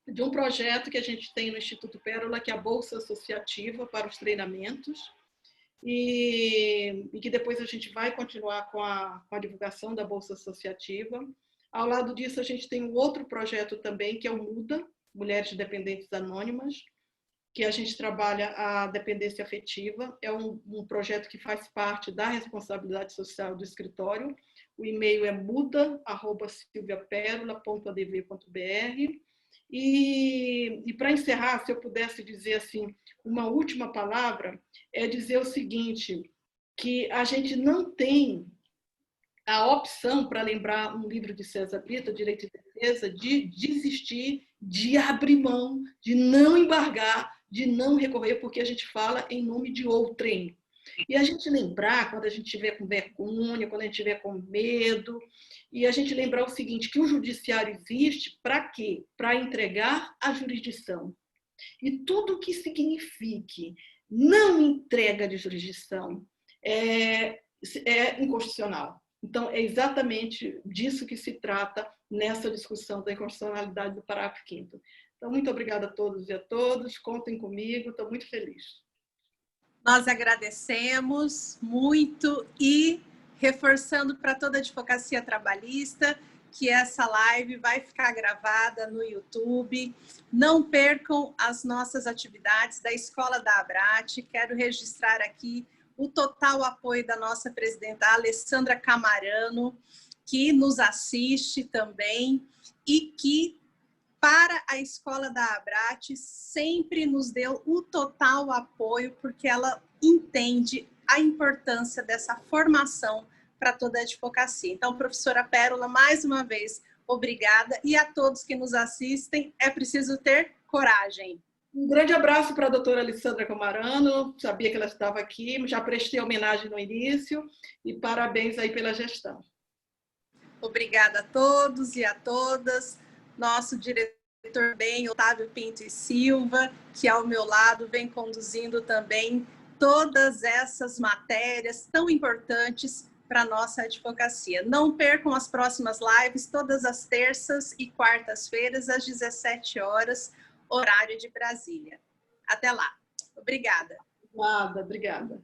de um projeto que a gente tem no Instituto Pérola, que é a Bolsa Associativa para os Treinamentos, e que depois a gente vai continuar com a divulgação da Bolsa Associativa. Ao lado disso, a gente tem um outro projeto também, que é o MUDA, Mulheres Dependentes Anônimas, que a gente trabalha a dependência afetiva. É um projeto que faz parte da responsabilidade social do escritório. O e-mail é muda@silviaperola.adv.br. E para encerrar, se eu pudesse dizer assim, uma última palavra, é dizer o seguinte, que a gente não tem a opção, para lembrar um livro de César Brito, Direito e Defesa, de desistir, de abrir mão, de não embargar, de não recorrer, porque a gente fala em nome de outrem. E a gente lembrar, quando a gente estiver com vergonha, quando a gente estiver com medo, e a gente lembrar o seguinte, que o judiciário existe para quê? Para entregar a jurisdição. E tudo que signifique não entrega de jurisdição é inconstitucional. Então, é exatamente disso que se trata nessa discussão da inconstitucionalidade do parágrafo 5º. Então, muito obrigada a todos e a todas. Contem comigo, estou muito feliz. Nós agradecemos muito e reforçando para toda a advocacia trabalhista que essa live vai ficar gravada no YouTube. Não percam as nossas atividades da Escola da Abrat. Quero registrar aqui o total apoio da nossa presidenta Alessandra Camarano, que nos assiste também e que, para a Escola da Abrat, sempre nos deu o total apoio, porque ela entende a importância dessa formação para toda a advocacia. Então, professora Pérola, mais uma vez, obrigada. E a todos que nos assistem, é preciso ter coragem. Um grande abraço para a doutora Alessandra Camarano, sabia que ela estava aqui, já prestei homenagem no início, e parabéns aí pela gestão. Obrigada a todos e a todas. Nosso diretor bem, Otávio Pinto e Silva, que ao meu lado vem conduzindo também todas essas matérias tão importantes para a nossa advocacia. Não percam as próximas lives, todas as terças e quartas-feiras, às 17 horas, horário de Brasília. Até lá. Obrigada. Nada, obrigada.